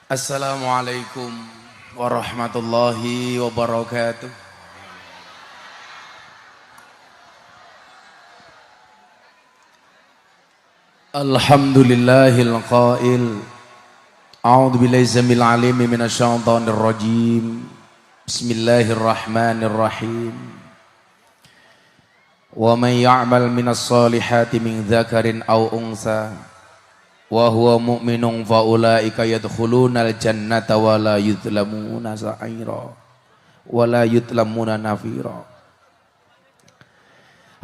Assalamualaikum warahmatullahi wabarakatuh. Alhamdulillahil qail. A'udzu billahi zamil alim minasyaitonir rajim. Bismillahirrahmanirrahim. Wa may ya'mal minas solihati min dzakarin aw unsa wa huwa mu'minun fa ulaika yadkhulunal jannata wa la yuzlamuna sa'ira wa la yuzlamuna nafira.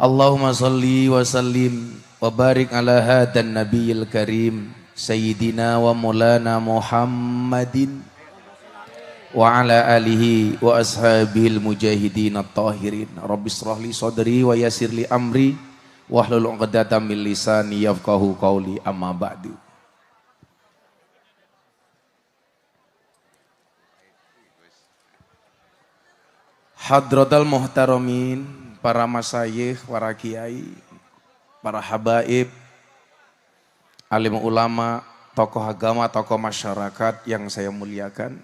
Allahumma salli wa sallim wa barik ala hadan nabiyil karim sayyidina wa maulana Muhammadin wa ala alihi wa ashabihil mujahidin at-tahirin. Rabbi shrah li sadri wa yassir li amri wahlul 'uqdatam min lisani yafqahu qawli, amma ba'du. Hadratal muhtaramin, para masyayikh, para kiai, para habaib, alim ulama, tokoh agama, tokoh masyarakat yang saya muliakan,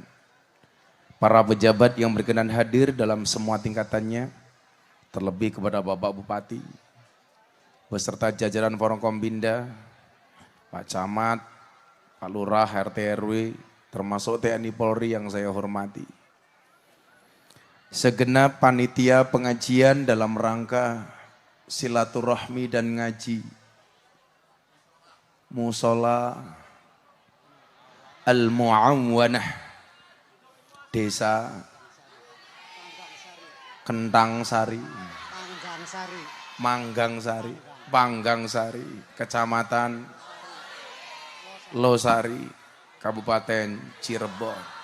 para pejabat yang berkenan hadir dalam semua tingkatannya, terlebih kepada Bapak Bupati, beserta jajaran Forkombinda, Pak Camat, Pak Lurah, RT RW, termasuk TNI Polri yang saya hormati. Segenap panitia pengajian dalam rangka silaturahmi dan ngaji Musola Al-Mu'awwanah Desa Kentangsari, Panggangsari, Kecamatan Losari, Kabupaten Cirebon.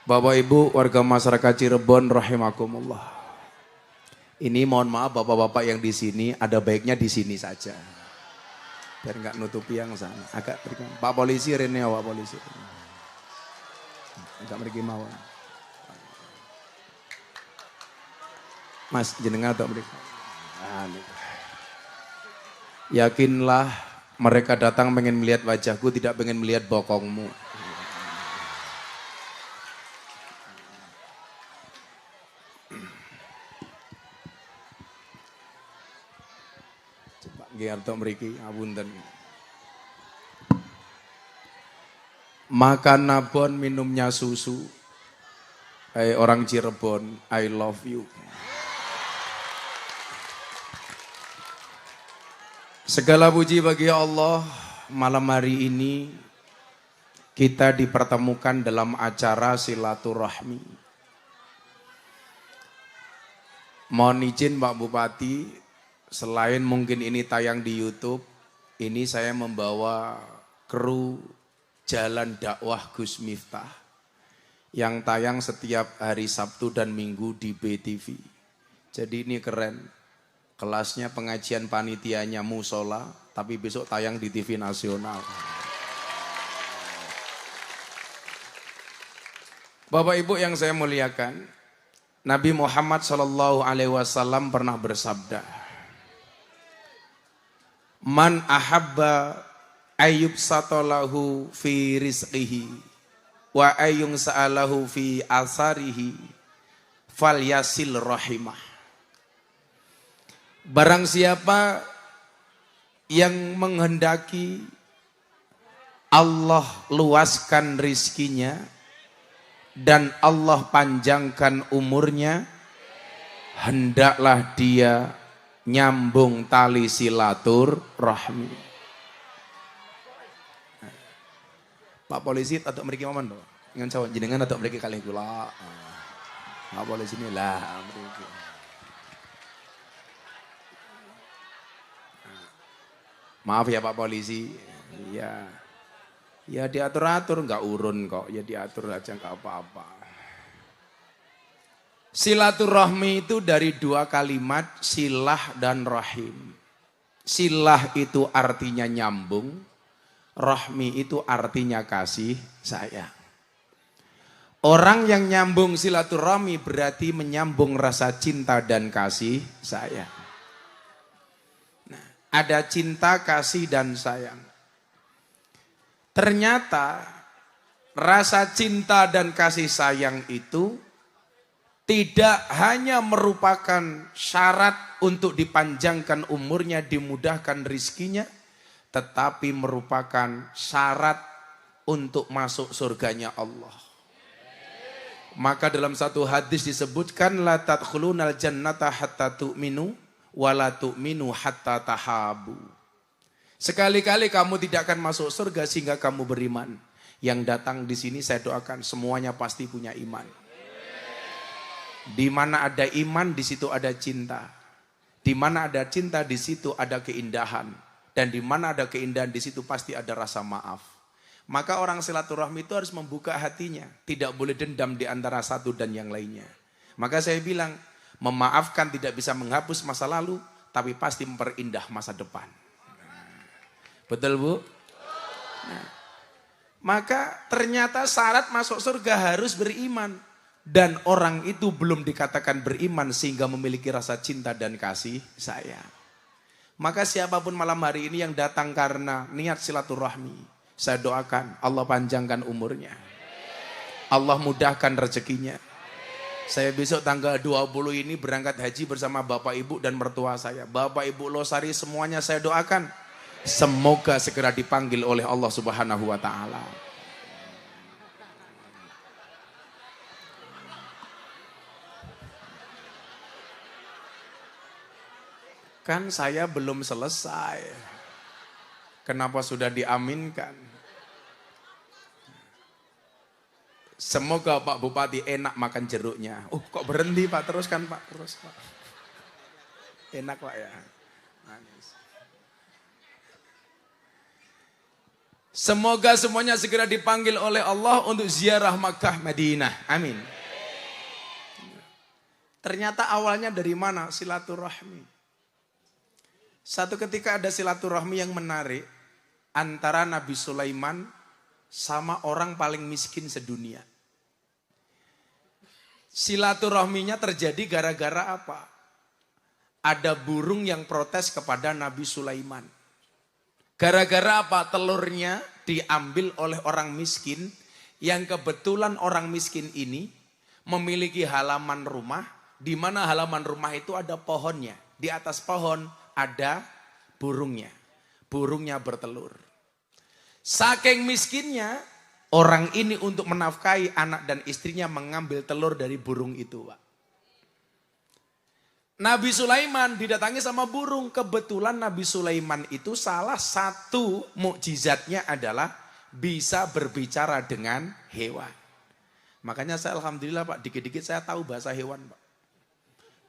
Bapak Ibu warga masyarakat Cirebon rahimakumullah. Ini mohon maaf bapak-bapak yang di sini, ada baiknya di sini saja. Biar nggak nutupi yang sana. Agak berikan. Pak polisi Rene, Pak polisi. Agak beri mawon. Mas jenengan atau beri. Yakinlah mereka datang pengen melihat wajahku, tidak pengen melihat bokongmu. Giarto mriki abunten. Makan nabon, minumnya susu. Hai orang Cirebon, I love you. Segala puji bagi Allah, malam hari ini kita dipertemukan dalam acara silaturahmi. Mohon izin Pak Bupati, selain mungkin ini tayang di YouTube, ini saya membawa kru Jalan Dakwah Gus Miftah yang tayang setiap hari Sabtu dan Minggu di BTV. Jadi ini keren. Kelasnya pengajian panitianya musola, tapi besok tayang di TV nasional. Bapak Ibu yang saya muliakan, Nabi Muhammad SAW pernah bersabda, man ahabba ayyub satolahu fi rizqihi wa ayyung sa'alahu fi asarihi fal yasil rahimah. Barang siapa yang menghendaki Allah luaskan rizkinya dan Allah panjangkan umurnya, hendaklah dia nyambung tali silaturahmi. Pak polisi atau mriki momen to? Ngan sawan jenengan atau mriki kalih kula. Pak polisi ini lah mriki. Maaf ya Pak polisi. Iya. Ya diatur-atur enggak urun kok. Ya diatur aja enggak apa-apa. Silaturahmi itu dari dua kalimat, silah dan rahim. Silah itu artinya nyambung, rahmi itu artinya kasih sayang. Orang yang nyambung silaturahmi berarti menyambung rasa cinta dan kasih sayang. Nah, ada cinta, kasih, dan sayang. Ternyata rasa cinta dan kasih sayang itu tidak hanya merupakan syarat untuk dipanjangkan umurnya, dimudahkan rizkinya, tetapi merupakan syarat untuk masuk surganya Allah. Maka dalam satu hadis disebutkan, la tadkhulunal jannata hatta tu'minu wa la tu'minu hatta tahabu. Sekali-kali kamu tidak akan masuk surga sehingga kamu beriman. Yang datang di sini saya doakan semuanya pasti punya iman. Di mana ada iman, di situ ada cinta. Di mana ada cinta, di situ ada keindahan. Dan di mana ada keindahan, di situ pasti ada rasa maaf. Maka orang silaturahmi itu harus membuka hatinya. Tidak boleh dendam di antara satu dan yang lainnya. Maka saya bilang, memaafkan tidak bisa menghapus masa lalu, tapi pasti memperindah masa depan. Betul, Bu? Nah, maka ternyata syarat masuk surga harus beriman. Dan orang itu belum dikatakan beriman sehingga memiliki rasa cinta dan kasih sayang. Maka siapapun malam hari ini yang datang karena niat silaturahmi, saya doakan Allah panjangkan umurnya. Allah mudahkan rezekinya. Saya besok tanggal 20 ini berangkat haji bersama Bapak Ibu dan mertua saya. Bapak Ibu Losari semuanya saya doakan. Semoga segera dipanggil oleh Allah Subhanahu wa Ta'ala. Kan saya belum selesai. Kenapa sudah diaminkan? Semoga Pak Bupati enak makan jeruknya. Kok berhenti Pak? Teruskan Pak. Terus Pak. Enak Pak ya. Manis. Semoga semuanya segera dipanggil oleh Allah untuk ziarah Makkah Madinah. Amin. Ternyata awalnya dari mana? Silaturahmi. Satu ketika ada silaturahmi yang menarik antara Nabi Sulaiman sama orang paling miskin sedunia. Silaturahminya terjadi gara-gara apa? Ada burung yang protes kepada Nabi Sulaiman. Gara-gara apa? Telurnya diambil oleh orang miskin yang kebetulan orang miskin ini memiliki halaman rumah di mana halaman rumah itu ada pohonnya. Di atas pohon ada burungnya. Burungnya bertelur. Saking miskinnya, orang ini untuk menafkahi anak dan istrinya mengambil telur dari burung itu, Pak. Nabi Sulaiman didatangi sama burung. Kebetulan Nabi Sulaiman itu salah satu mukjizatnya adalah bisa berbicara dengan hewan. Makanya saya alhamdulillah Pak, dikit-dikit saya tahu bahasa hewan, Pak.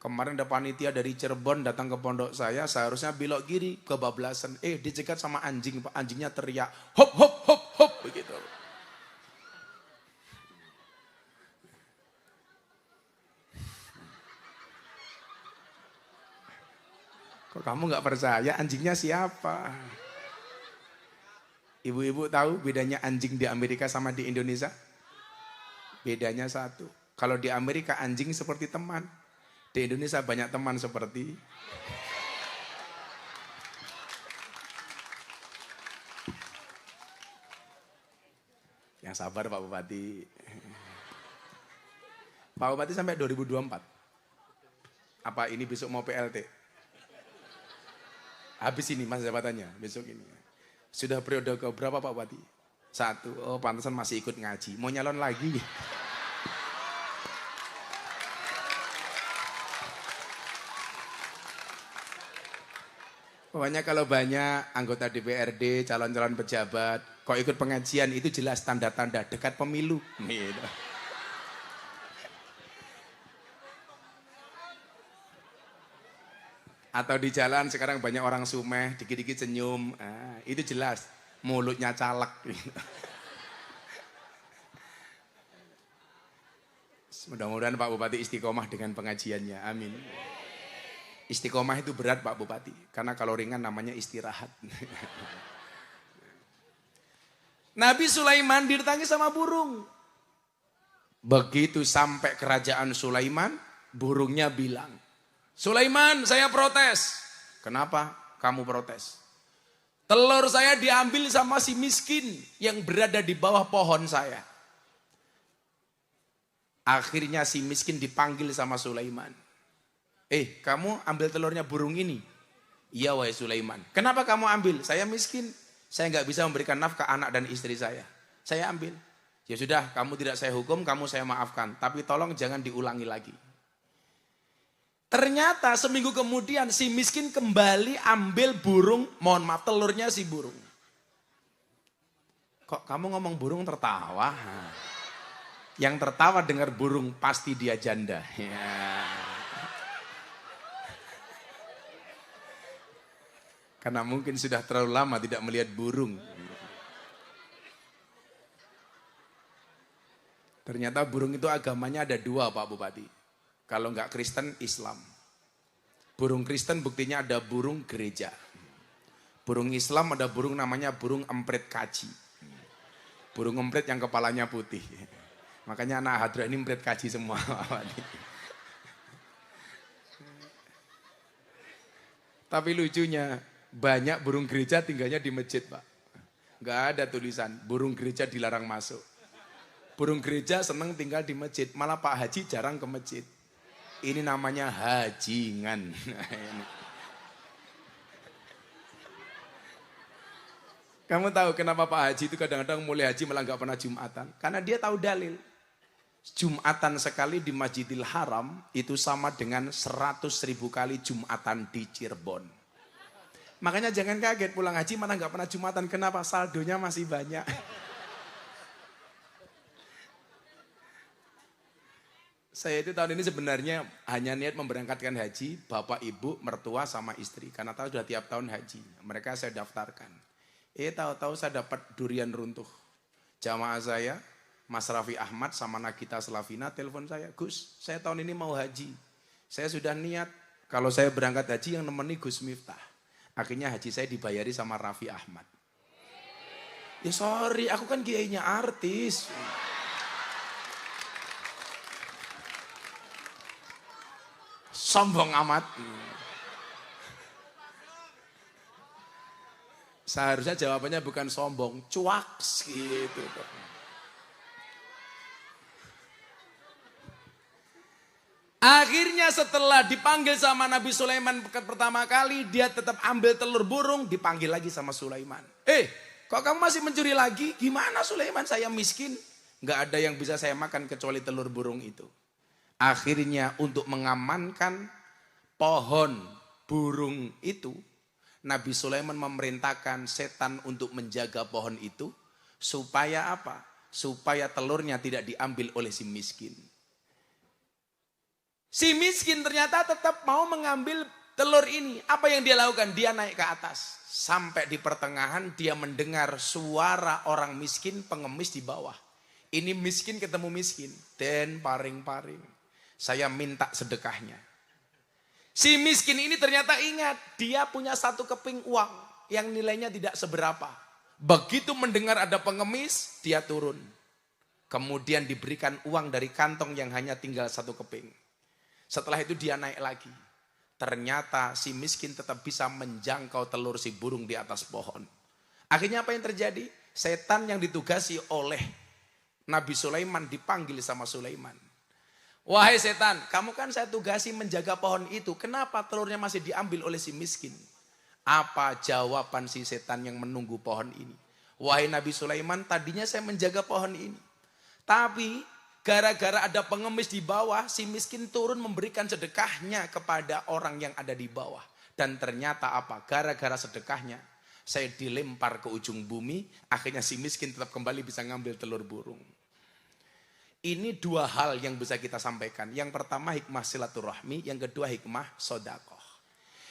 Kemarin ada panitia dari Cirebon datang ke pondok saya, seharusnya belok kiri, kebablasan. Dicegat sama anjing, Pak. Anjingnya teriak, hop, hop, hop, hop, begitu. Kok kamu nggak percaya anjingnya siapa? Ibu-ibu tahu bedanya anjing di Amerika sama di Indonesia? Bedanya satu. Kalau di Amerika anjing seperti teman. Di Indonesia banyak teman seperti yang sabar Pak Bupati. Pak Bupati sampai 2024. Apa ini besok mau PLT? Habis ini masa jabatannya, besok ini. Sudah periode ke berapa Pak Bupati? 1. Oh pantesan masih ikut ngaji. Mau nyalon lagi? Pokoknya kalau banyak anggota DPRD, calon-calon pejabat, kok ikut pengajian itu jelas tanda-tanda dekat pemilu. Gitu. Atau di jalan sekarang banyak orang sumeh, dikit-dikit senyum, itu jelas mulutnya caleg. Gitu. Mudah-mudahan Pak Bupati istiqomah dengan pengajiannya, amin. Istiqomah itu berat Pak Bupati, karena kalau ringan namanya istirahat. Nabi Sulaiman didatangi sama burung. Begitu sampai kerajaan Sulaiman, burungnya bilang, Sulaiman saya protes. Kenapa kamu protes? Telur saya diambil sama si miskin yang berada di bawah pohon saya. Akhirnya si miskin dipanggil sama Sulaiman. Kamu ambil telurnya burung ini? Iya wahai Sulaiman. Kenapa kamu ambil? Saya miskin. Saya nggak bisa memberikan nafkah anak dan istri saya. Saya ambil. Ya sudah, kamu tidak saya hukum, kamu saya maafkan. Tapi tolong jangan diulangi lagi. Ternyata seminggu kemudian si miskin kembali ambil burung, mohon maaf telurnya si burung. Kok kamu ngomong burung tertawa? Yang tertawa dengar burung pasti dia janda. Ya. Karena mungkin sudah terlalu lama tidak melihat burung. Ternyata burung itu agamanya ada dua Pak Bupati. Kalau enggak Kristen, Islam. Burung Kristen buktinya ada burung gereja. Burung Islam ada burung namanya burung emprit kaji. Burung emprit yang kepalanya putih. Makanya anak hadra ini emprit kaji semua. Tapi lucunya banyak burung gereja tinggalnya di masjid Pak. Enggak ada tulisan burung gereja dilarang masuk. Burung gereja senang tinggal di masjid. Malah Pak Haji jarang ke masjid. Ini namanya hajingan. Kamu tahu kenapa Pak Haji itu kadang-kadang mulai haji malah nggak pernah Jumatan? Karena dia tahu dalil. Jumatan sekali di Masjidil Haram itu sama dengan 100.000 kali Jumatan di Cirebon. Makanya jangan kaget pulang haji malah nggak pernah Jumatan. Kenapa? Saldonya masih banyak. Saya itu tahun ini sebenarnya hanya niat memberangkatkan haji, bapak, ibu, mertua, sama istri. Karena tahu sudah tiap tahun haji. Mereka saya daftarkan. Tahu-tahu saya dapat durian runtuh. Jamaah saya, Mas Raffi Ahmad sama Nagita Slavina telepon saya. Gus, saya tahun ini mau haji. Saya sudah niat, kalau saya berangkat haji yang nemeni Gus Miftah. Akhirnya haji saya dibayari sama Raffi Ahmad. Ya sorry, aku kan kiainya artis. Sombong amat. Seharusnya jawabannya bukan sombong, cuaks gitu. Akhirnya setelah dipanggil sama Nabi Sulaiman pertama kali, dia tetap ambil telur burung, dipanggil lagi sama Sulaiman. Kok kamu masih mencuri lagi? Gimana Sulaiman, saya miskin. Nggak ada yang bisa saya makan kecuali telur burung itu. Akhirnya untuk mengamankan pohon burung itu, Nabi Sulaiman memerintahkan setan untuk menjaga pohon itu. Supaya apa? Supaya telurnya tidak diambil oleh si miskin. Si miskin ternyata tetap mau mengambil telur ini. Apa yang dia lakukan? Dia naik ke atas. Sampai di pertengahan dia mendengar suara orang miskin pengemis di bawah. Ini miskin ketemu miskin. Den paring-paring. Saya minta sedekahnya. Si miskin ini ternyata ingat, dia punya satu keping uang yang nilainya tidak seberapa. Begitu mendengar ada pengemis, dia turun. Kemudian diberikan uang dari kantong yang hanya tinggal satu keping. Setelah itu dia naik lagi. Ternyata si miskin tetap bisa menjangkau telur si burung di atas pohon. Akhirnya apa yang terjadi? Setan yang ditugasi oleh Nabi Sulaiman dipanggil sama Sulaiman. Wahai setan, kamu kan saya tugasi menjaga pohon itu. Kenapa telurnya masih diambil oleh si miskin? Apa jawaban si setan yang menunggu pohon ini? Wahai Nabi Sulaiman, tadinya saya menjaga pohon ini. Tapi gara-gara ada pengemis di bawah, si miskin turun memberikan sedekahnya kepada orang yang ada di bawah. Dan ternyata apa? Gara-gara sedekahnya, saya dilempar ke ujung bumi. Akhirnya si miskin tetap kembali bisa ngambil telur burung. Ini dua hal yang bisa kita sampaikan. Yang pertama hikmah silaturahmi, yang kedua hikmah sodakoh.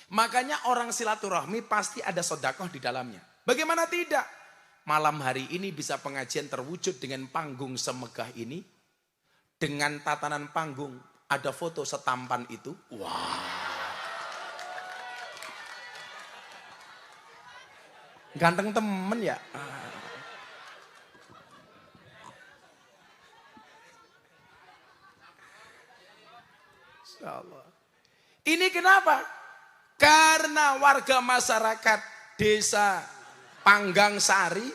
Makanya orang silaturahmi pasti ada sodakoh di dalamnya. Bagaimana tidak? Malam hari ini bisa pengajian terwujud dengan panggung semegah ini. Dengan tatanan panggung, ada foto setampan itu. Wah. Ganteng temen ya. Allah. Ini kenapa? Karena warga masyarakat desa Panggang Sari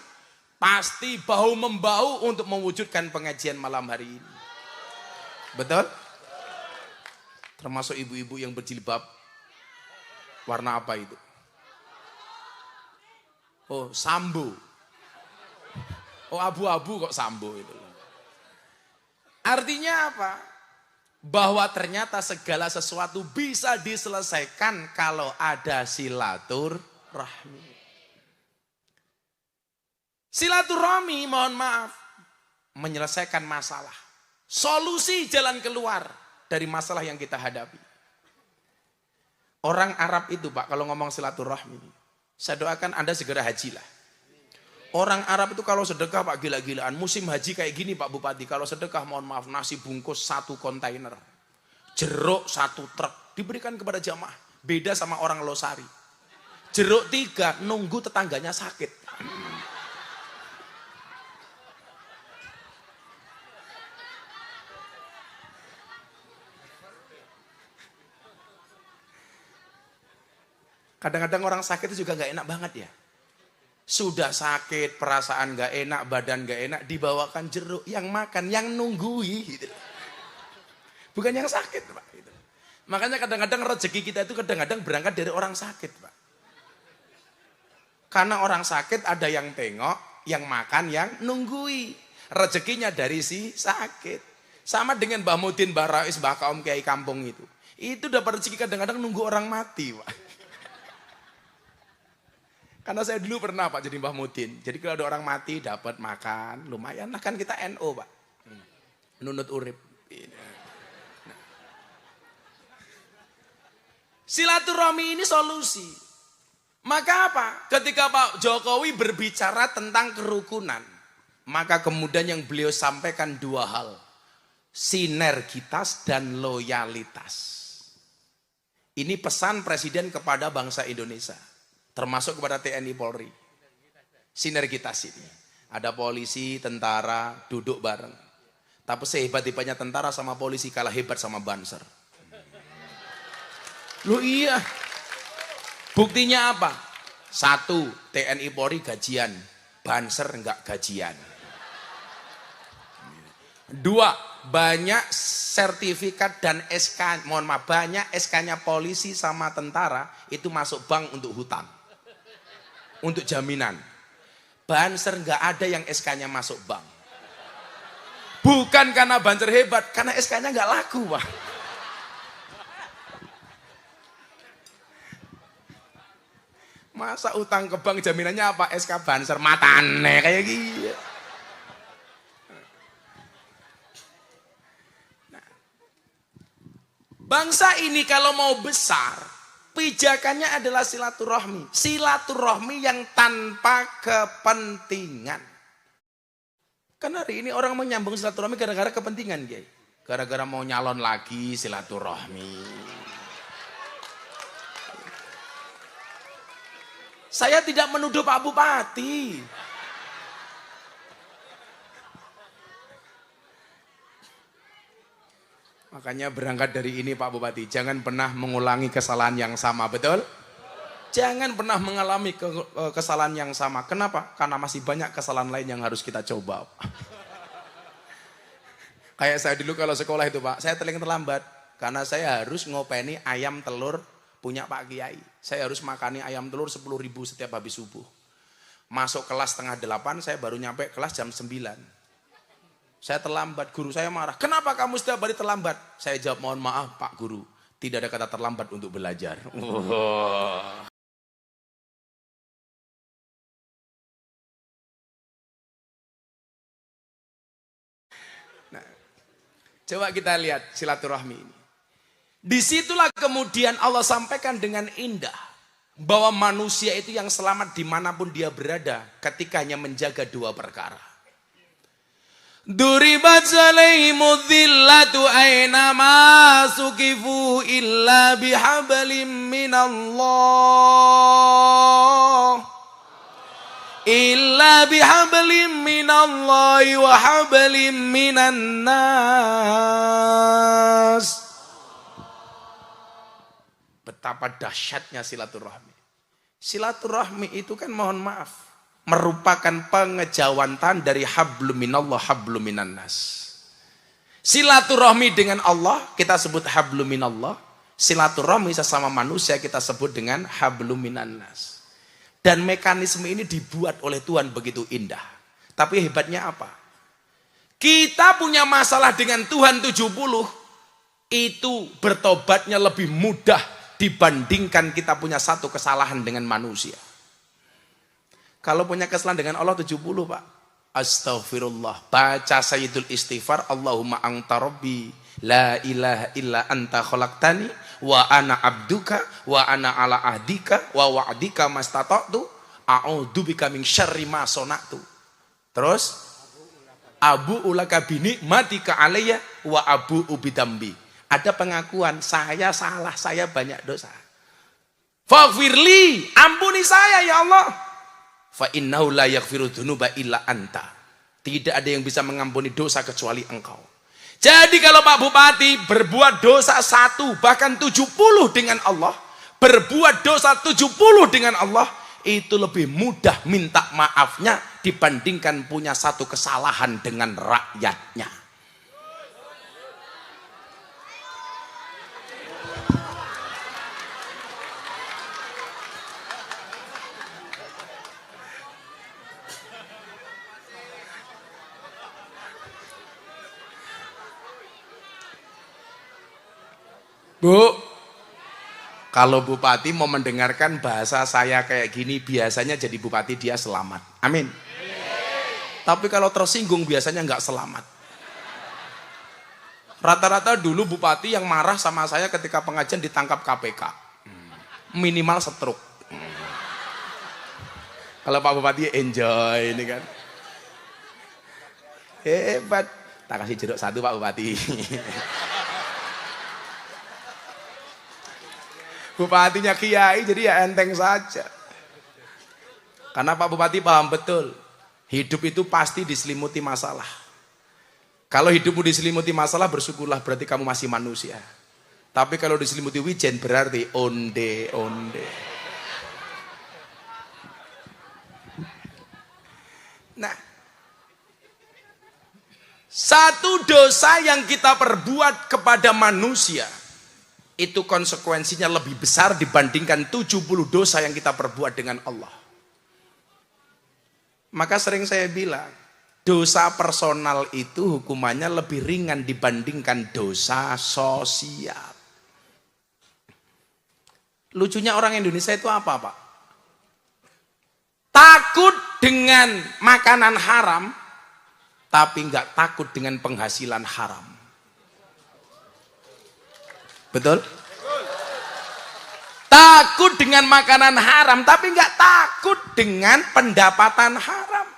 pasti bahu-membahu untuk mewujudkan pengajian malam hari ini. Betul? Termasuk ibu-ibu yang berjilbab. Warna apa itu? Oh, sambo. Oh, abu-abu kok sambo itu. Artinya apa? Bahwa ternyata segala sesuatu bisa diselesaikan kalau ada silaturahmi. Silaturahmi, mohon maaf, menyelesaikan masalah. Solusi jalan keluar dari masalah yang kita hadapi. Orang Arab itu Pak, kalau ngomong silaturahmi, saya doakan Anda segera hajilah. Orang Arab itu kalau sedekah Pak gila-gilaan. Musim haji kayak gini Pak Bupati, kalau sedekah mohon maaf nasi bungkus 1 kontainer. Jeruk 1 truk diberikan kepada jamaah. Beda sama orang Losari. Jeruk 3 nunggu tetangganya sakit. Kadang-kadang orang sakit itu juga gak enak banget ya. Sudah sakit, perasaan gak enak, badan gak enak, dibawakan jeruk, yang makan, yang nunggui. Gitu. Bukan yang sakit Pak. Gitu. Makanya kadang-kadang rezeki kita itu kadang-kadang berangkat dari orang sakit Pak. Karena orang sakit ada yang tengok, yang makan, yang nunggui. Rezekinya dari si sakit. Sama dengan Mbah Mudin, Mbah Rais, Mbah Kaum Kiai Kampung itu. Itu dapat rezeki kadang-kadang nunggu orang mati Pak. Karena saya dulu pernah Pak jadi Mbah Mudin. Jadi kalau ada orang mati dapat makan, lumayan lah kan kita NO Pak. Nunut urip. Nah. Silaturahmi ini solusi. Maka apa? Ketika Pak Jokowi berbicara tentang kerukunan, maka kemudian yang beliau sampaikan 2 hal. Sinergitas dan loyalitas. Ini pesan Presiden kepada bangsa Indonesia. Termasuk kepada TNI Polri. Sinergitas ini. Ada polisi, tentara, duduk bareng. Tapi sehebat-hebatnya tentara sama polisi kalah hebat sama Banser. Loh iya. Buktinya apa? 1, TNI Polri gajian. Banser enggak gajian. 2, banyak sertifikat dan SK, mohon maaf, banyak SK-nya polisi sama tentara itu masuk bank untuk hutang. Untuk jaminan. Banser nggak ada yang SK-nya masuk bank. Bukan karena Banser hebat, karena SK-nya nggak laku Pak. Masa utang ke bank jaminannya apa? SK Banser matane kayak gitu. Nah, bangsa ini kalau mau besar, pijakannya adalah silaturahmi. Silaturahmi yang tanpa kepentingan. Kan hari ini orang menyambung silaturahmi gara-gara kepentingan, Kiai. Gara-gara mau nyalon lagi silaturahmi. Saya tidak menuduh Pak Bupati. Makanya berangkat dari ini Pak Bupati, jangan pernah mengulangi kesalahan yang sama, betul? Jangan pernah mengalami kesalahan yang sama. Kenapa? Karena masih banyak kesalahan lain yang harus kita coba. Kayak saya dulu kalau sekolah itu Pak, saya terlambat. Karena saya harus ngopeni ayam telur punya Pak Kiai. Saya harus makani ayam telur 10.000 setiap habis subuh. Masuk kelas setengah 8, saya baru nyampe kelas jam 9. Saya terlambat, guru saya marah. Kenapa kamu setiap hari terlambat? Saya jawab, mohon maaf Pak Guru, tidak ada kata terlambat untuk belajar. Nah, coba kita lihat silaturahmi ini. Disitulah kemudian Allah sampaikan dengan indah bahwa manusia itu yang selamat dimanapun dia berada ketika hanya menjaga 2 perkara. Duribat alaihimudz zillatu aynama suqifu illa bihablim minallah wa hablim minan nas. Betapa dahsyatnya silaturahmi. Silaturahmi itu kan mohon maaf, merupakan pengejawantan dari hablum minallah hablum minannas. Silaturahmi dengan Allah kita sebut hablum minallah, silaturahmi sesama manusia kita sebut dengan hablum minannas. Dan mekanisme ini dibuat oleh Tuhan begitu indah. Tapi hebatnya apa? Kita punya masalah dengan Tuhan 70, itu bertobatnya lebih mudah dibandingkan kita punya satu kesalahan dengan manusia. Kalau punya kesalahan dengan Allah 70 Pak, astaghfirullah, baca sayyidul istighfar, Allahumma anta rabbi la ilaha illa anta khalaqtani wa ana abduka wa ana ala ahdika wa wa'dika mastata'tu a'udzubika min syarri ma sana'tu. Terus abu ulaka bini matika alayya wa abu ubidambi. Ada pengakuan, saya salah, saya banyak dosa. Faghfirli, ampuni saya ya Allah. Fa innahu la yaghfiru dzunuba illa anta. Tidak ada yang bisa mengampuni dosa kecuali engkau. Jadi kalau Pak Bupati berbuat dosa 1 bahkan 70 dengan Allah, berbuat dosa 70 dengan Allah, itu lebih mudah minta maafnya dibandingkan punya satu kesalahan dengan rakyatnya. Bu, kalau bupati mau mendengarkan bahasa saya kayak gini, biasanya jadi bupati dia selamat. Amin. Tapi kalau tersinggung biasanya nggak selamat. Rata-rata dulu bupati yang marah sama saya ketika pengajian ditangkap KPK. Minimal stroke. Kalau Pak Bupati enjoy ini kan. Hebat. Tak kasih jeruk 1 Pak Bupati. Bupatinya kiai jadi ya enteng saja. Karena Pak Bupati paham betul, hidup itu pasti diselimuti masalah. Kalau hidupmu diselimuti masalah, bersyukurlah, berarti kamu masih manusia. Tapi kalau diselimuti wijen berarti onde-onde. Nah, satu dosa yang kita perbuat kepada manusia itu konsekuensinya lebih besar dibandingkan 70 dosa yang kita perbuat dengan Allah. Maka sering saya bilang, dosa personal itu hukumannya lebih ringan dibandingkan dosa sosial. Lucunya orang Indonesia itu apa Pak? Takut dengan makanan haram, tapi nggak takut dengan penghasilan haram. Betul? Takut dengan makanan haram, tapi nggak takut dengan pendapatan haram.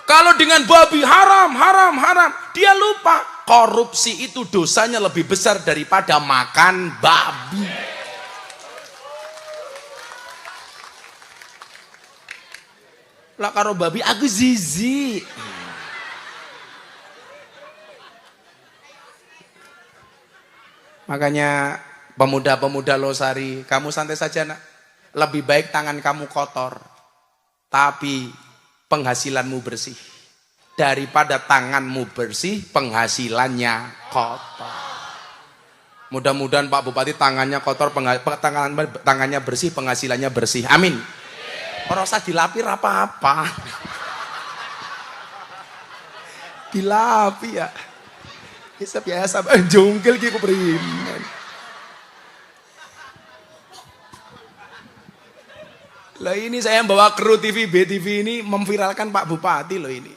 Kalau dengan babi haram, dia lupa korupsi itu dosanya lebih besar daripada makan babi. Lah karo babi aku zizi. Makanya pemuda-pemuda Losari, kamu santai saja nak. Lebih baik tangan kamu kotor, tapi penghasilanmu bersih. Daripada tanganmu bersih, penghasilannya kotor. Mudah-mudahan Pak Bupati tangannya kotor, tangannya bersih, penghasilannya bersih. Amin. Orang usah dilapir apa-apa. Dilapi ya. Bisa biasa, jungkil gitu beriman. Lah ini saya bawa kru TV, BTV ini memviralkan Pak Bupati loh ini.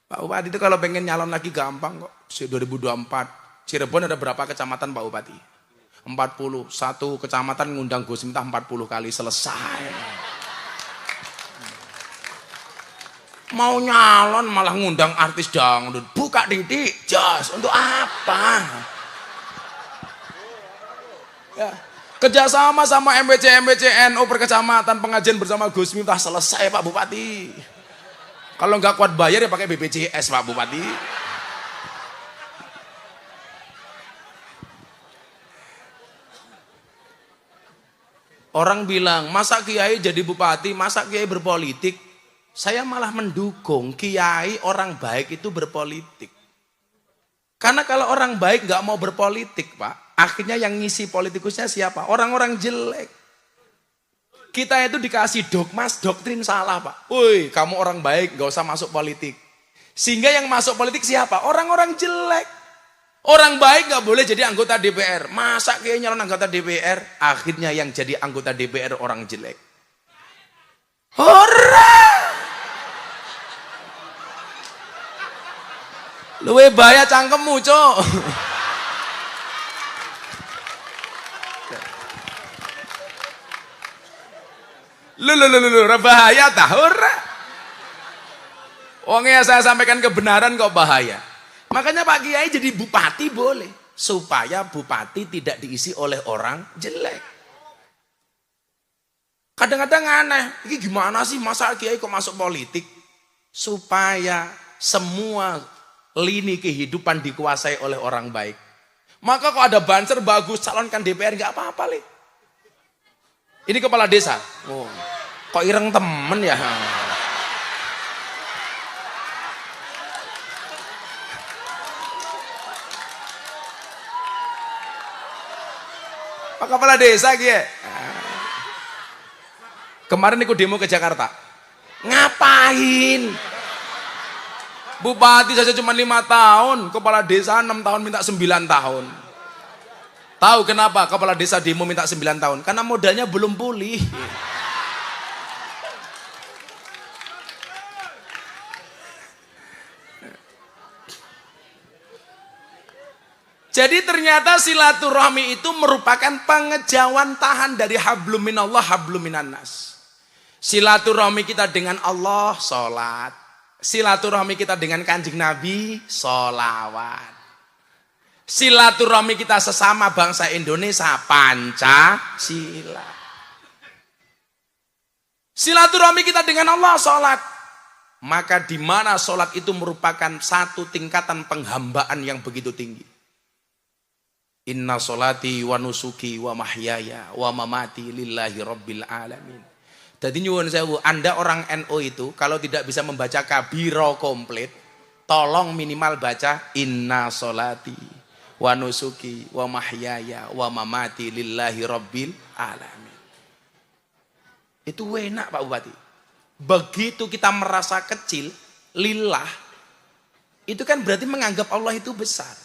Pak Bupati itu kalau pengen nyalon lagi gampang kok. 2024, Cirebon ada berapa kecamatan Pak Bupati? 41 kecamatan ngundang Gus Miftah 40 kali selesai. Mau nyalon malah ngundang artis dangdut, buka titik jas untuk apa? Ya, kerjasama sama MBC NU perkecamatan pengajian bersama Gus Miftah selesai Pak Bupati. Kalau nggak kuat bayar ya pakai BPJS Pak Bupati. Orang bilang, masa kiai jadi bupati, masa kiai berpolitik? Saya malah mendukung kiai orang baik itu berpolitik. Karena kalau orang baik nggak mau berpolitik, Pak, akhirnya yang ngisi politikusnya siapa? Orang-orang jelek. Kita itu dikasih dogma, doktrin salah, Pak. Woi, kamu orang baik, nggak usah masuk politik. Sehingga yang masuk politik siapa? Orang-orang jelek. Orang baik nggak boleh jadi anggota DPR. Masa kayak nyalon anggota DPR? Akhirnya yang jadi anggota DPR orang jelek. Hore! Luwe bahaya cangkemmu, Cok. Lu, bahaya tah, ora. Wongnya saya sampaikan kebenaran kok bahaya. Makanya Pak Kiai jadi bupati boleh, supaya bupati tidak diisi oleh orang jelek. Kadang-kadang aneh, ini gimana sih masa Kiai kok masuk politik? Supaya semua lini kehidupan dikuasai oleh orang baik. Maka kalau ada banser bagus, calonkan DPR nggak apa-apa, Le. Ini kepala desa. Oh, kok ireng temen ya? Pak kepala desa gitu. Kemarin ikut demo ke Jakarta. Ngapain? Bupati saja cuma 5 tahun, kepala desa 6 tahun minta 9 tahun. Tahu kenapa kepala desa demo minta 9 tahun? Karena modalnya belum pulih. Jadi ternyata silaturahmi itu merupakan pengejauhan tahan dari hablum minallah, hablum minannas. Silaturahmi kita dengan Allah, sholat. Silaturahmi kita dengan Kanjeng Nabi, sholawat. Silaturahmi kita sesama bangsa Indonesia, Pancasila. Silaturahmi kita dengan Allah, sholat. Maka di mana sholat itu merupakan satu tingkatan penghambaan yang begitu tinggi. Inna sholati wa nusuki wa mahyaya wa mamati lillahi rabbil alamin. Jadi nyuwun sewu, Anda orang NU itu kalau tidak bisa membaca kabiro komplit, tolong minimal baca inna sholati wa nusuki wa mahyaya wa mamati lillahi rabbil alamin. Itu enak Pak Bupati. Begitu kita merasa kecil, lillah, itu kan berarti menganggap Allah itu besar.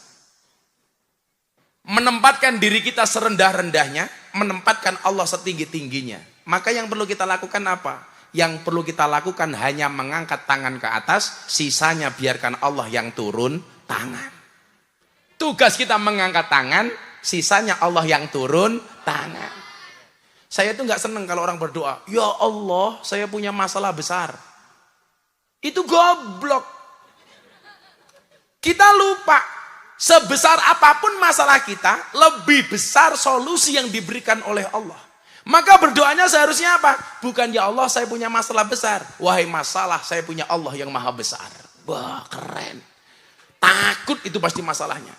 Menempatkan diri kita serendah-rendahnya, menempatkan Allah setinggi-tingginya. Maka yang perlu kita lakukan apa? Yang perlu kita lakukan hanya mengangkat tangan ke atas, sisanya biarkan Allah yang turun tangan. Tugas kita mengangkat tangan, sisanya Allah yang turun tangan. Saya tuh nggak seneng kalau orang berdoa, ya Allah saya punya masalah besar. Itu goblok. Kita lupa. Sebesar apapun masalah kita, lebih besar solusi yang diberikan oleh Allah. Maka berdoanya seharusnya apa? Bukan ya Allah saya punya masalah besar. Wahai masalah saya punya Allah yang maha besar. Wah keren. Takut itu pasti masalahnya.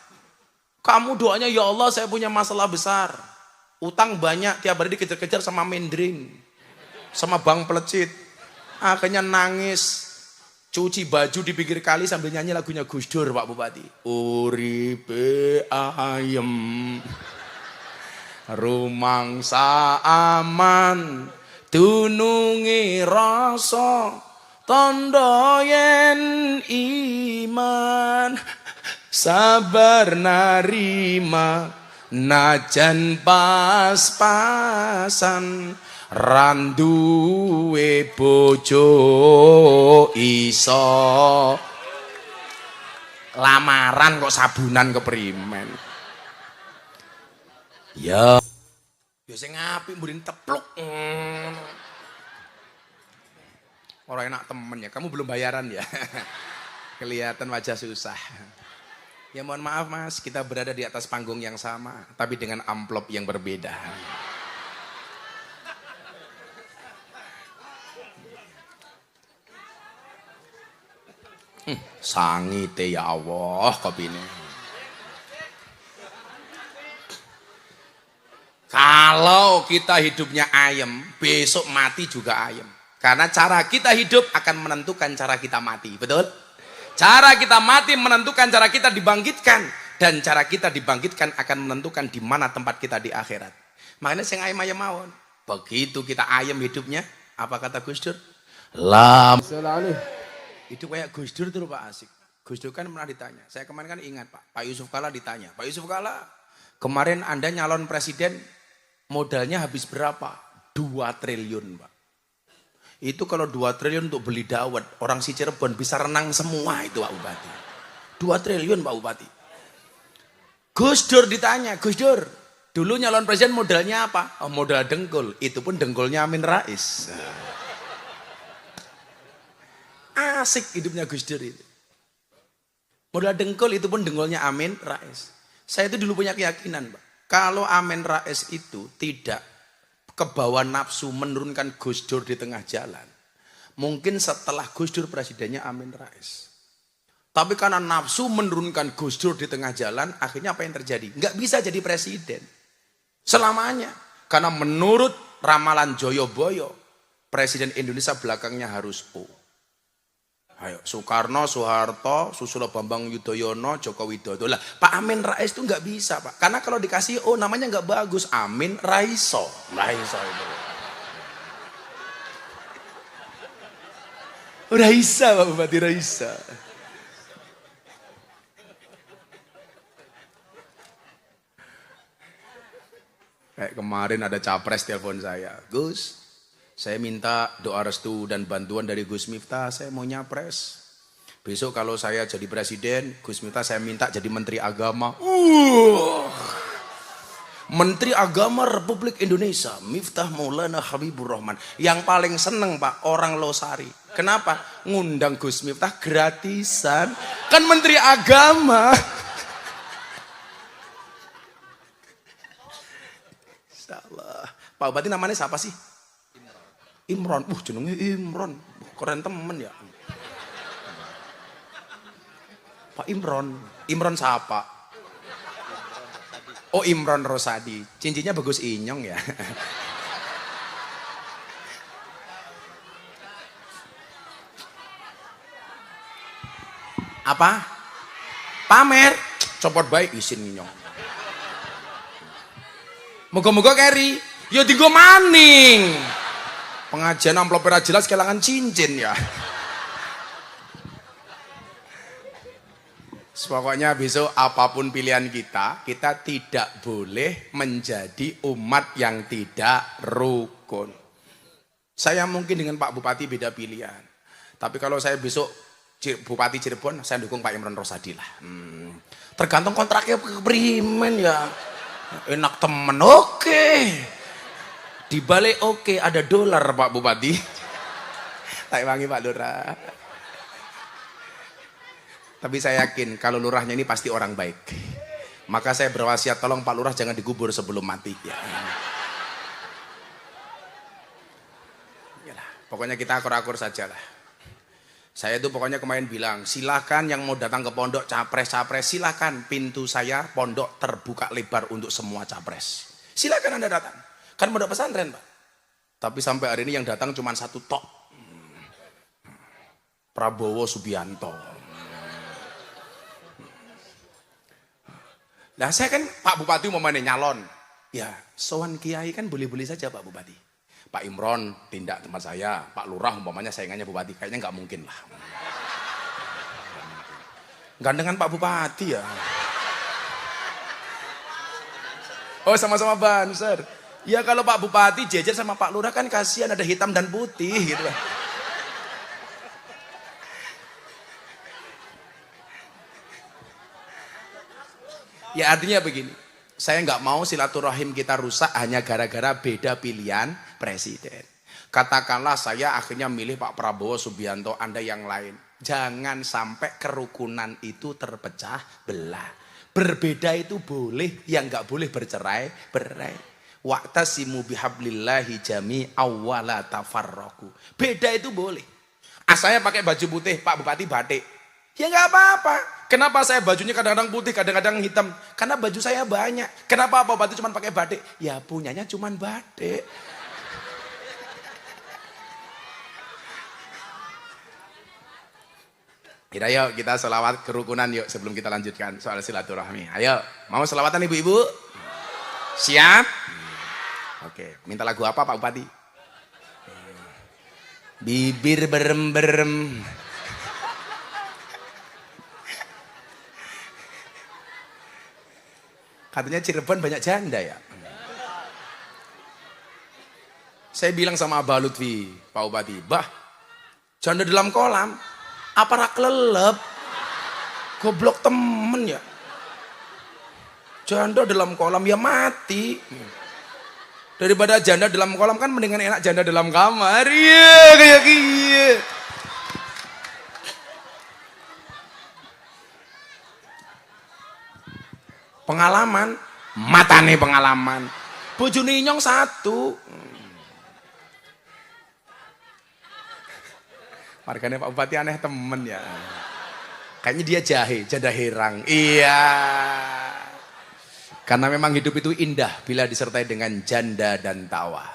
Kamu doanya ya Allah saya punya masalah besar. Utang banyak, tiap hari dikejar-kejar sama mendring. Sama bang pelecit. Akhirnya nangis. Cuci baju di pinggir kali sambil nyanyi lagunya Gus Dur Pak Bupati. Uripe ayem, rumangsa aman, dunungi rasa, tondo yen iman, sabar narima, najan pas-pasan. Randuwe bojo iso lamaran kok sabunan keprimen. Ya sing apik mburin tepluk. Orang enak temen ya. Kamu belum bayaran ya. Kelihatan wajah susah. Ya mohon maaf Mas, kita berada di atas panggung yang sama tapi dengan amplop yang berbeda. Sangite ya Allah kopine. Kalau kita hidupnya ayem, besok mati juga ayem. Karena cara kita hidup akan menentukan cara kita mati. Betul? Cara kita mati menentukan cara kita dibangkitkan. Dan cara kita dibangkitkan akan menentukan di mana tempat kita di akhirat. Makanya sing ayem-ayem mawon. Begitu kita ayem hidupnya, apa kata Gus Dur? Itu kayak Gus Dur tuh Pak Asik. Gus Dur kan pernah ditanya. Saya kemarin kan ingat Pak Yusuf Kalla ditanya. Pak Yusuf Kalla, kemarin Anda nyalon presiden modalnya habis berapa? 2 triliun Pak. Itu kalau 2 triliun untuk beli dawet, orang si Cirebon bisa renang semua itu Pak Bupati. 2 triliun Pak Bupati. Gus Dur ditanya, Gus Dur, dulu nyalon presiden modalnya apa? Oh, modal dengkul, itu pun dengkulnya Amin Rais. Asik hidupnya Gus Dur itu. Modal dengkul itu pun dengkulnya Amin Rais. Saya itu dulu punya keyakinan Pak. Kalau Amin Rais itu tidak kebawa nafsu menurunkan Gus Dur di tengah jalan. Mungkin setelah Gus Dur presidennya Amin Rais. Tapi karena nafsu menurunkan Gus Dur di tengah jalan, akhirnya apa yang terjadi? Nggak bisa jadi presiden. Selamanya. Karena menurut ramalan Joyoboyo, presiden Indonesia belakangnya harus O. Ayo, Soekarno, Soeharto, Susilo Bambang Yudhoyono, Joko Widodo. Lah, Pak Amin Rais itu nggak bisa, Pak. Karena kalau dikasih O namanya nggak bagus. Amin Raiso. Raiso itu. Raisa, Pak Bupati Raisa. Kayak kemarin ada capres telepon saya. Gus, saya minta doa restu dan bantuan dari Gus Miftah, saya mau nyapres. Besok kalau saya jadi presiden, Gus Miftah saya minta jadi Menteri Agama. Menteri Agama Republik Indonesia, Miftah Maulana Habibur Rahman. Yang paling seneng Pak, orang Losari. Kenapa? Ngundang Gus Miftah gratisan. Kan Menteri Agama. Insyaallah. Pak Bupati namanya siapa sih? Imron. Jenengnya Imron. Keren temen ya. Pak Imron. Imron siapa? Oh, Imron Rosadi. Cincinnya bagus inyong ya. Apa? Pamer. Copot baik isin inyong. Moga-moga keri. Ya digo maning. Pengajian amplop ora jelas kelangan cincin ya. Pokoknya besok apapun pilihan kita, kita tidak boleh menjadi umat yang tidak rukun. Saya mungkin dengan Pak Bupati beda pilihan. Tapi kalau saya besok Bupati Cirebon, saya dukung Pak Imron Rosadi lah. Tergantung kontraknya keprimen ya. Enak temen, oke. Di balik oke ada dolar Pak Bupati. Tak wangi Pak Lurah. Tapi saya yakin kalau lurahnya ini pasti orang baik. Maka saya berwasiat tolong Pak Lurah jangan dikubur sebelum mati. Ya. Yalah, pokoknya kita akur-akur saja lah. Saya itu pokoknya kemarin bilang, silakan yang mau datang ke pondok capres-capres, silakan pintu saya pondok terbuka lebar untuk semua capres. Silakan Anda datang. Kan pondok pesantren Pak. Tapi sampai hari ini yang datang cuma satu tok. Prabowo Subianto. Nah saya kan Pak Bupati mau nyalon. Ya sowan kiai kan boleh-boleh saja Pak Bupati. Pak Imron tindak tempat saya. Pak Lurah umpamanya saingannya Bupati. Kayaknya nggak mungkin lah. Gandengan Pak Bupati ya. Oh sama-sama banser. Ya kalau Pak Bupati jejer sama Pak Lurah kan kasihan ada hitam dan putih gitu lah. Ya artinya begini, saya nggak mau silaturahim kita rusak hanya gara-gara beda pilihan presiden. Katakanlah saya akhirnya milih Pak Prabowo Subianto, Anda yang lain. Jangan sampai kerukunan itu terpecah belah. Berbeda itu boleh, yang nggak boleh bercerai-berai. Wa'tasimu bihablillahi jami'aw wa la tafarraqu. Beda itu boleh. Saya pakai baju putih, Pak Bupati batik. Ya nggak apa-apa. Kenapa saya bajunya kadang-kadang putih, kadang-kadang hitam? Karena baju saya banyak. Kenapa Pak Bupati cuma pakai batik? Ya punyanya cuma batik. Ayo kita selawat kerukunan yuk sebelum kita lanjutkan soal silaturahmi. Ayo, mau selawatan ibu-ibu? Siap? Oke, minta lagu apa Pak Bupati? Bibir berem-berem. Katanya Cirebon banyak janda ya. Saya bilang sama Abah Lutfi, Pak Bupati, bah, janda dalam kolam, apa rak lelep? Goblok temen ya. Janda dalam kolam ya mati. Daripada janda dalam kolam kan mendingan enak janda dalam kamar. Iya kayak gitu. Pengalaman, matane pengalaman. Bojone Inyong satu. Warganya Pak Bupati aneh temen ya. Kayaknya dia jahe, janda herang. Iya. Karena memang hidup itu indah bila disertai dengan janda dan tawa.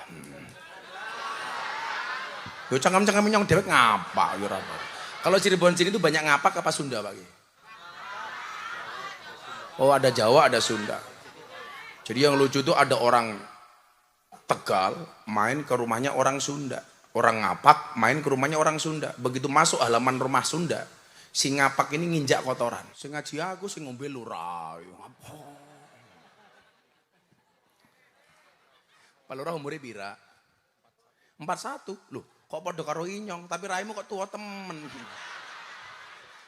Yo cangkem-cangkem Inyong dewek ngapa yo ora. Kalau Cirebon sini tuh banyak ngapak apa Sunda, Pak? Oh ada Jawa, ada Sunda. Jadi yang lucu itu ada orang Tegal main ke rumahnya orang Sunda. Orang ngapak main ke rumahnya orang Sunda. Begitu masuk halaman rumah Sunda, si ngapak ini nginjak kotoran. Sing ngaji aku sing ngombe lurah. Pak Lurah umurnya pira? 41. Loh, kok padha karo Inyong, tapi raimu kok tua temen.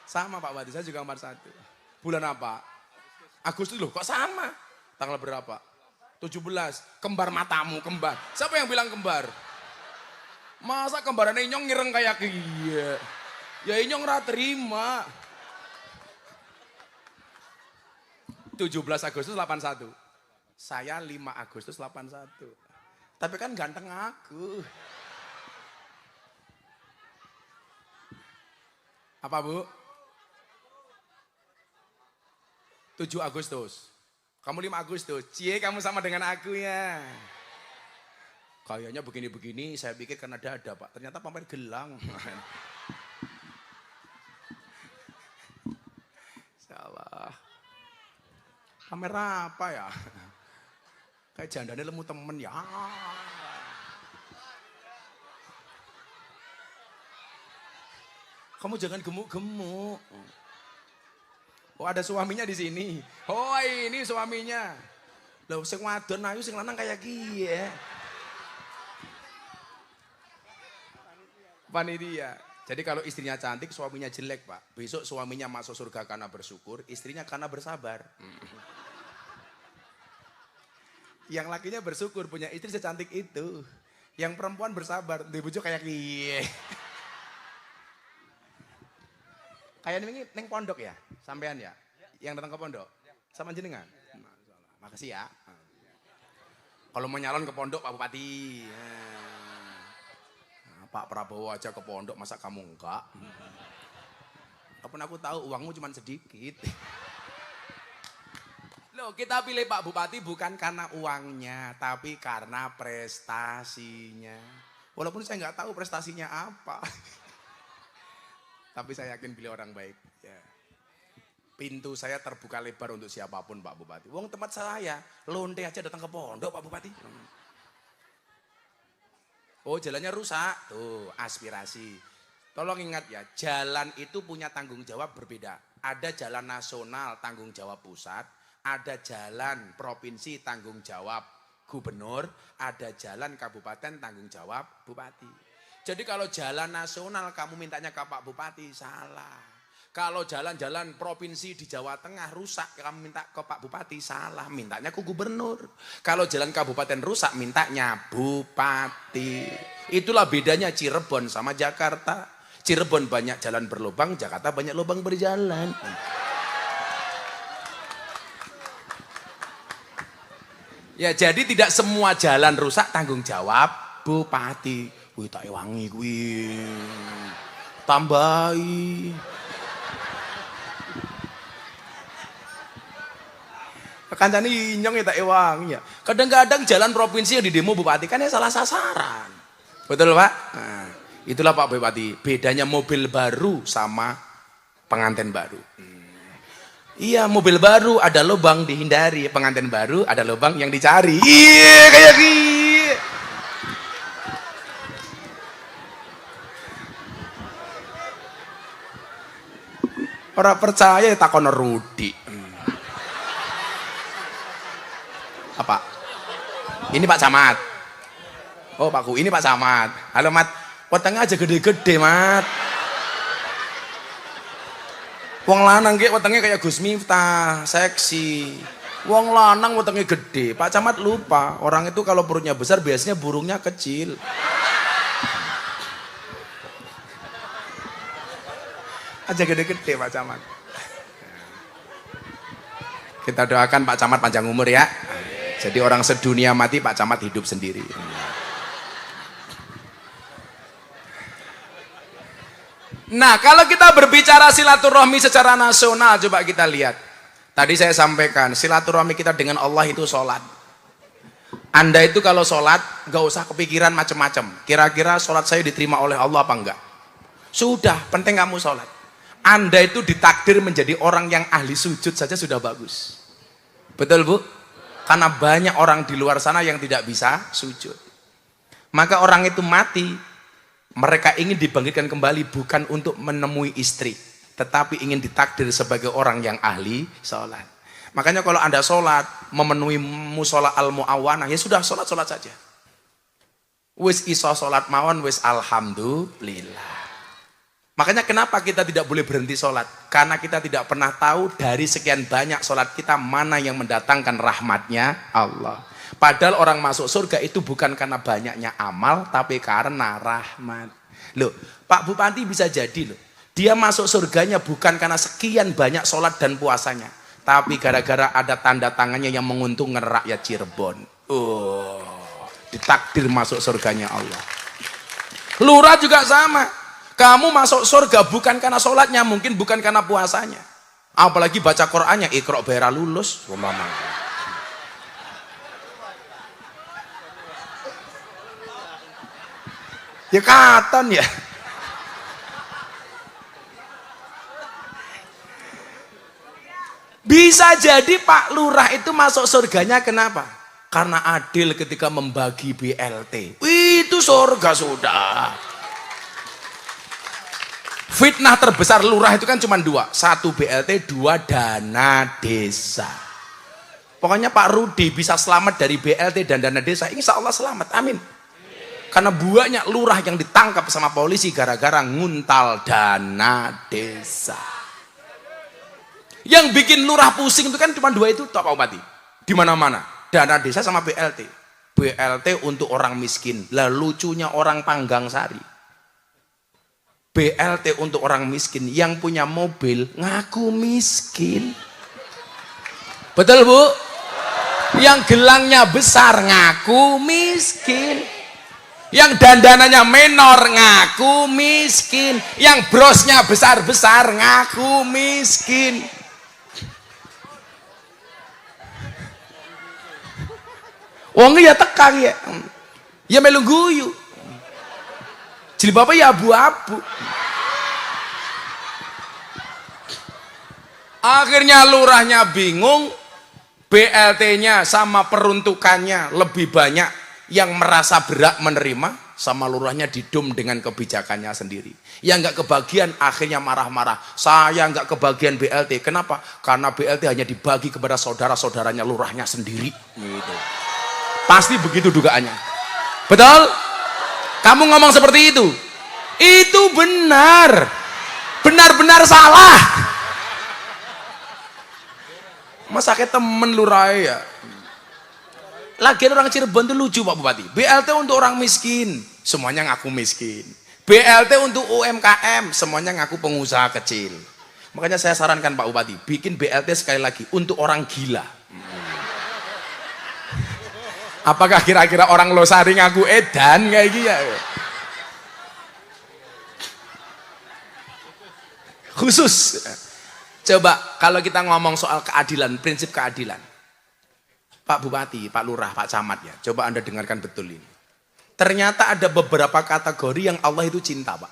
Sama Pak Bupati, saya juga 41. Bulan apa? Agustus loh, kok sama? Tanggal berapa? 17. Kembar matamu, kembar. Siapa yang bilang kembar? Masa kembarannya Inyong ngireng kayak iya? Ya Inyong ora terima. 17 Agustus 81. Saya 5 Agustus 81. Tapi kan ganteng aku. Apa Bu? 7 Agustus. Kamu 5 Agustus. Cie, kamu sama dengan aku ya. Kayaknya begini-begini, saya pikir karena ada Pak. Ternyata pamer gelang. Salah. Pamer apa ya? Kayak jandane lemu temen ya. Kamu jangan gemuk-gemuk. Oh ada suaminya di sini. Oh ini suaminya. Lah sing wadon ayu sing lanang kayak kiye. Panitia. Jadi kalau istrinya cantik, suaminya jelek Pak. Besok suaminya masuk surga karena bersyukur, istrinya karena bersabar. Yang lakinya bersyukur punya istri secantik itu. Yang perempuan bersabar, di bojo kayak kiye. Kayak ini neng pondok ya, sampean ya, yang datang ke pondok, sama jenengan. Makasih ya. Kalau mau nyalon ke pondok Pak Bupati, Pak Prabowo aja ke pondok, masa kamu enggak? Walaupun aku tahu uangmu cuma sedikit. Loh kita pilih Pak Bupati bukan karena uangnya, tapi karena prestasinya. Walaupun saya nggak tahu prestasinya apa. Tapi saya yakin beliau orang baik. Ya. Pintu saya terbuka lebar untuk siapapun Pak Bupati. Wong tempat saya, lonte aja datang ke pondok Pak Bupati. Oh jalannya rusak, tuh aspirasi. Tolong ingat ya, jalan itu punya tanggung jawab berbeda. Ada jalan nasional tanggung jawab pusat, ada jalan provinsi tanggung jawab gubernur, ada jalan kabupaten tanggung jawab bupati. Jadi kalau jalan nasional kamu mintanya ke Pak Bupati, salah. Kalau jalan-jalan provinsi di Jawa Tengah rusak, kamu minta ke Pak Bupati, salah. Mintanya ke gubernur. Kalau jalan kabupaten rusak, mintanya bupati. Itulah bedanya Cirebon sama Jakarta. Cirebon banyak jalan berlubang, Jakarta banyak lubang berjalan. Ya jadi tidak semua jalan rusak tanggung jawab bupati. Wih tak wangi kuwi. Tambahi. Kancane inyong ya tak ewang ya. Kadang-kadang jalan provinsi yang di demo bupati kan ya salah sasaran. Betul Pak? Nah, itulah Pak Bupati. Bedanya mobil baru sama pengantin baru. Iya, mobil baru ada lubang dihindari, pengantin baru ada lubang yang dicari. Iya, kayak gini. Orang percaya takon Rudi. Apa? Ini Pak Camat. Oh Pakku, ini Pak Camat. Halo Mat, wetenge aja gede-gede Mat. Wong lanang ki wetenge kayak Gus Miftah, seksi. Wong lanang wetenge gede. Pak Camat lupa, orang itu kalau perutnya besar biasanya burungnya kecil. Aja gede-gede Pak Camat. Kita doakan Pak Camat panjang umur ya. Jadi orang sedunia mati, Pak Camat hidup sendiri. Nah, kalau kita berbicara silaturahmi secara nasional, coba kita lihat. Tadi saya sampaikan, silaturahmi kita dengan Allah itu sholat. Anda itu kalau sholat, gak usah kepikiran macam-macam. Kira-kira sholat saya diterima oleh Allah apa enggak? Sudah, penting kamu sholat. Anda itu ditakdir menjadi orang yang ahli sujud saja sudah bagus. Betul Bu? Karena banyak orang di luar sana yang tidak bisa sujud. Maka orang itu mati, mereka ingin dibangkitkan kembali bukan untuk menemui istri, tetapi ingin ditakdir sebagai orang yang ahli sholat. Makanya kalau Anda sholat, memenuhi musola al-mu'awanah, ya sudah sholat-sholat saja. Wis iso sholat mawon, wis alhamdulillah. Makanya kenapa kita tidak boleh berhenti sholat? Karena kita tidak pernah tahu dari sekian banyak sholat kita mana yang mendatangkan rahmatnya Allah. Padahal orang masuk surga itu bukan karena banyaknya amal, tapi karena rahmat. Loh, Pak Bupati bisa jadi loh. Dia masuk surganya bukan karena sekian banyak sholat dan puasanya, tapi gara-gara ada tanda tangannya yang menguntungkan rakyat Cirebon. Oh, ditakdir masuk surganya Allah. Lurah juga sama. Kamu masuk surga bukan karena sholatnya, mungkin bukan karena puasanya. Apalagi baca Qur'annya, Iqra' Baira lulus. Ya katon ya. Bisa jadi Pak Lurah itu masuk surganya kenapa? Karena adil ketika membagi BLT. Itu surga sudah. Fitnah terbesar lurah itu kan cuma dua. Satu BLT, dua dana desa. Pokoknya Pak Rudi bisa selamat dari BLT dan dana desa. Insya Allah selamat, amin. Karena banyak lurah yang ditangkap sama polisi gara-gara nguntal dana desa. Yang bikin lurah pusing itu kan cuma dua itu Pak Bupati. Di mana-mana, dana desa sama BLT. BLT untuk orang miskin. Lah lucunya orang Panggang Sari. BLT untuk orang miskin, yang punya mobil ngaku miskin. Betul Bu? Yang gelangnya besar ngaku miskin. Yang dandanannya menor ngaku miskin. Yang brosnya besar-besar ngaku miskin. Wong ya tekang ya. Ya melu guyu. Jilbabnya ya abu-abu. Akhirnya lurahnya bingung, BLT-nya sama peruntukannya lebih banyak yang merasa berat menerima, sama lurahnya didum dengan kebijakannya sendiri. Yang nggak kebagian akhirnya marah-marah. Saya nggak kebagian BLT. Kenapa? Karena BLT hanya dibagi kepada saudara-saudaranya lurahnya sendiri. Gitu. Pasti begitu dugaannya. Betul? Kamu ngomong seperti itu? Itu benar. Benar-benar salah. Masa kayak temen lurah ya. Lagian orang Cirebon itu lucu Pak Bupati. BLT untuk orang miskin, semuanya ngaku miskin. BLT untuk UMKM, semuanya ngaku pengusaha kecil. Makanya saya sarankan Pak Bupati, bikin BLT sekali lagi untuk orang gila. Apakah kira-kira orang Losari ngaku edan kayak gitu ya? Khusus. Coba kalau kita ngomong soal keadilan, prinsip keadilan. Pak Bupati, Pak Lurah, Pak Camat ya. Coba Anda dengarkan betul ini. Ternyata ada beberapa kategori yang Allah itu cinta, Pak.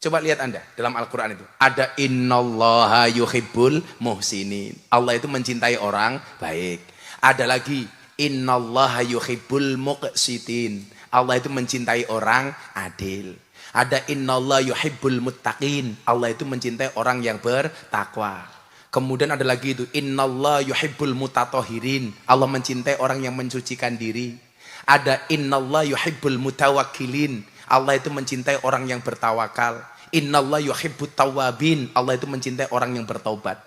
Coba lihat Anda dalam Al-Quran itu. Ada innallaha yuhibbul muhsinin. Allah itu mencintai orang baik. Ada lagi innallaha yuhibbul muqsitin. Allah itu mencintai orang adil. Ada innallaha yuhibbul muttaqin. Allah itu mencintai orang yang bertakwa. Kemudian ada lagi itu innallaha yuhibbul mutatohirin. Allah mencintai orang yang mensucikan diri. Ada innallaha yuhibbul mutawakkilin. Allah itu mencintai orang yang bertawakal. Innallaha yuhibbut tawwabin. Allah itu mencintai orang yang bertaubat.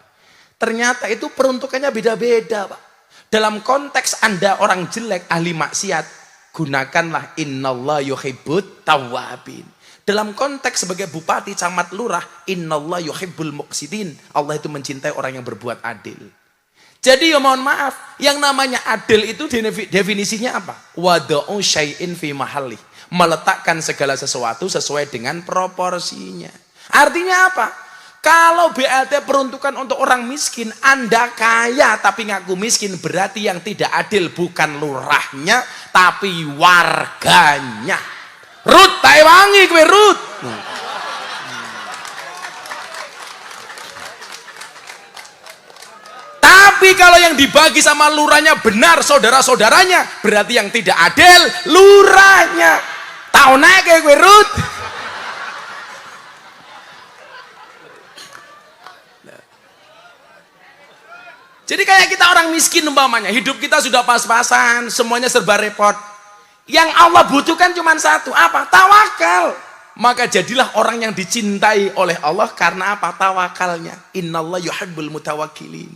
Ternyata itu peruntukannya beda-beda, Pak. Dalam konteks Anda orang jelek, ahli maksiat, gunakanlah innallaha yuhibbut tawwabin. Dalam konteks sebagai bupati, camat, lurah, innallaha yuhibbul muqsitin. Allah itu mencintai orang yang berbuat adil. Jadi ya mohon maaf, yang namanya adil itu definisinya apa? Wada'u syai'in fi mahalli. Meletakkan segala sesuatu sesuai dengan proporsinya. Artinya apa? Kalau BLT peruntukan untuk orang miskin, Anda kaya tapi ngaku miskin, berarti yang tidak adil bukan lurahnya, tapi warganya. Rut, tak wangi kue Rut. Tapi kalau yang dibagi sama lurahnya benar saudara-saudaranya, berarti yang tidak adil lurahnya. Tahu naik kayak kue Rut. Jadi kayak kita orang miskin umpamanya, hidup kita sudah pas-pasan, semuanya serba repot. Yang Allah butuhkan cuma satu, apa? Tawakal. Maka jadilah orang yang dicintai oleh Allah karena apa? Tawakalnya. Innallaha yuhibbul mutawakkilin.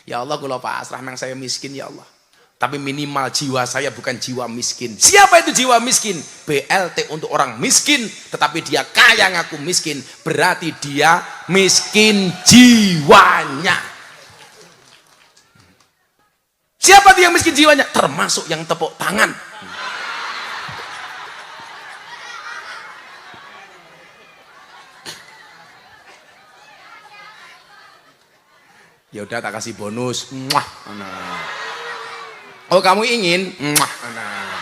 Ya Allah, kalau pasrah memang saya miskin ya Allah. Tapi minimal jiwa saya bukan jiwa miskin. Siapa itu jiwa miskin? BLT untuk orang miskin, tetapi dia kaya ngaku miskin. Berarti dia miskin jiwanya. Siapa itu yang miskin jiwanya? Termasuk yang tepuk tangan. Ya udah tak kasih bonus. Muah. Nah. Oh kamu ingin? Muah. Nah.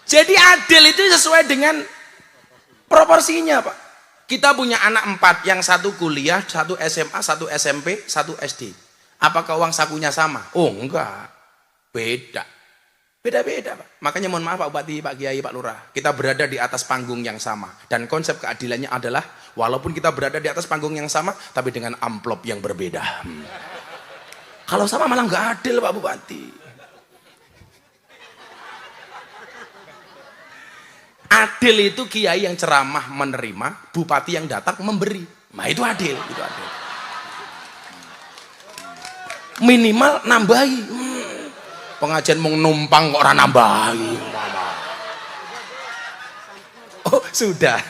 Jadi adil itu sesuai dengan proporsinya, Pak. Kita punya anak 4, yang satu kuliah, satu SMA, satu SMP, satu SD. Apakah uang sakunya sama? Oh enggak, beda. Beda-beda, Pak. Makanya mohon maaf Pak Bupati, Pak Kiai, Pak Lurah. Kita berada di atas panggung yang sama. Dan konsep keadilannya adalah, walaupun kita berada di atas panggung yang sama, tapi dengan amplop yang berbeda. Kalau sama malah nggak adil Pak Bupati. Adil itu kiai yang ceramah menerima, bupati yang datang memberi. Nah itu adil, itu adil. Minimal nambahi. Pengajian mau numpang kok orang nambahi. Oh sudah.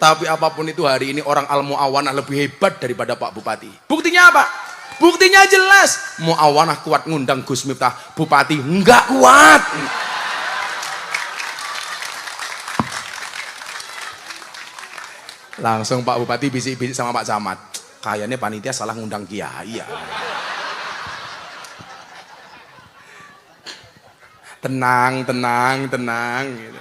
Tapi apapun itu hari ini orang Al-Mu'awanah lebih hebat daripada Pak Bupati. Buktinya apa? Buktinya jelas. Mu'awanah kuat ngundang Gus Miftah, Bupati enggak kuat. Langsung Pak Bupati bisik-bisik sama Pak Camat. Kayaknya panitia salah ngundang kiai ya. Tenang. Gitu.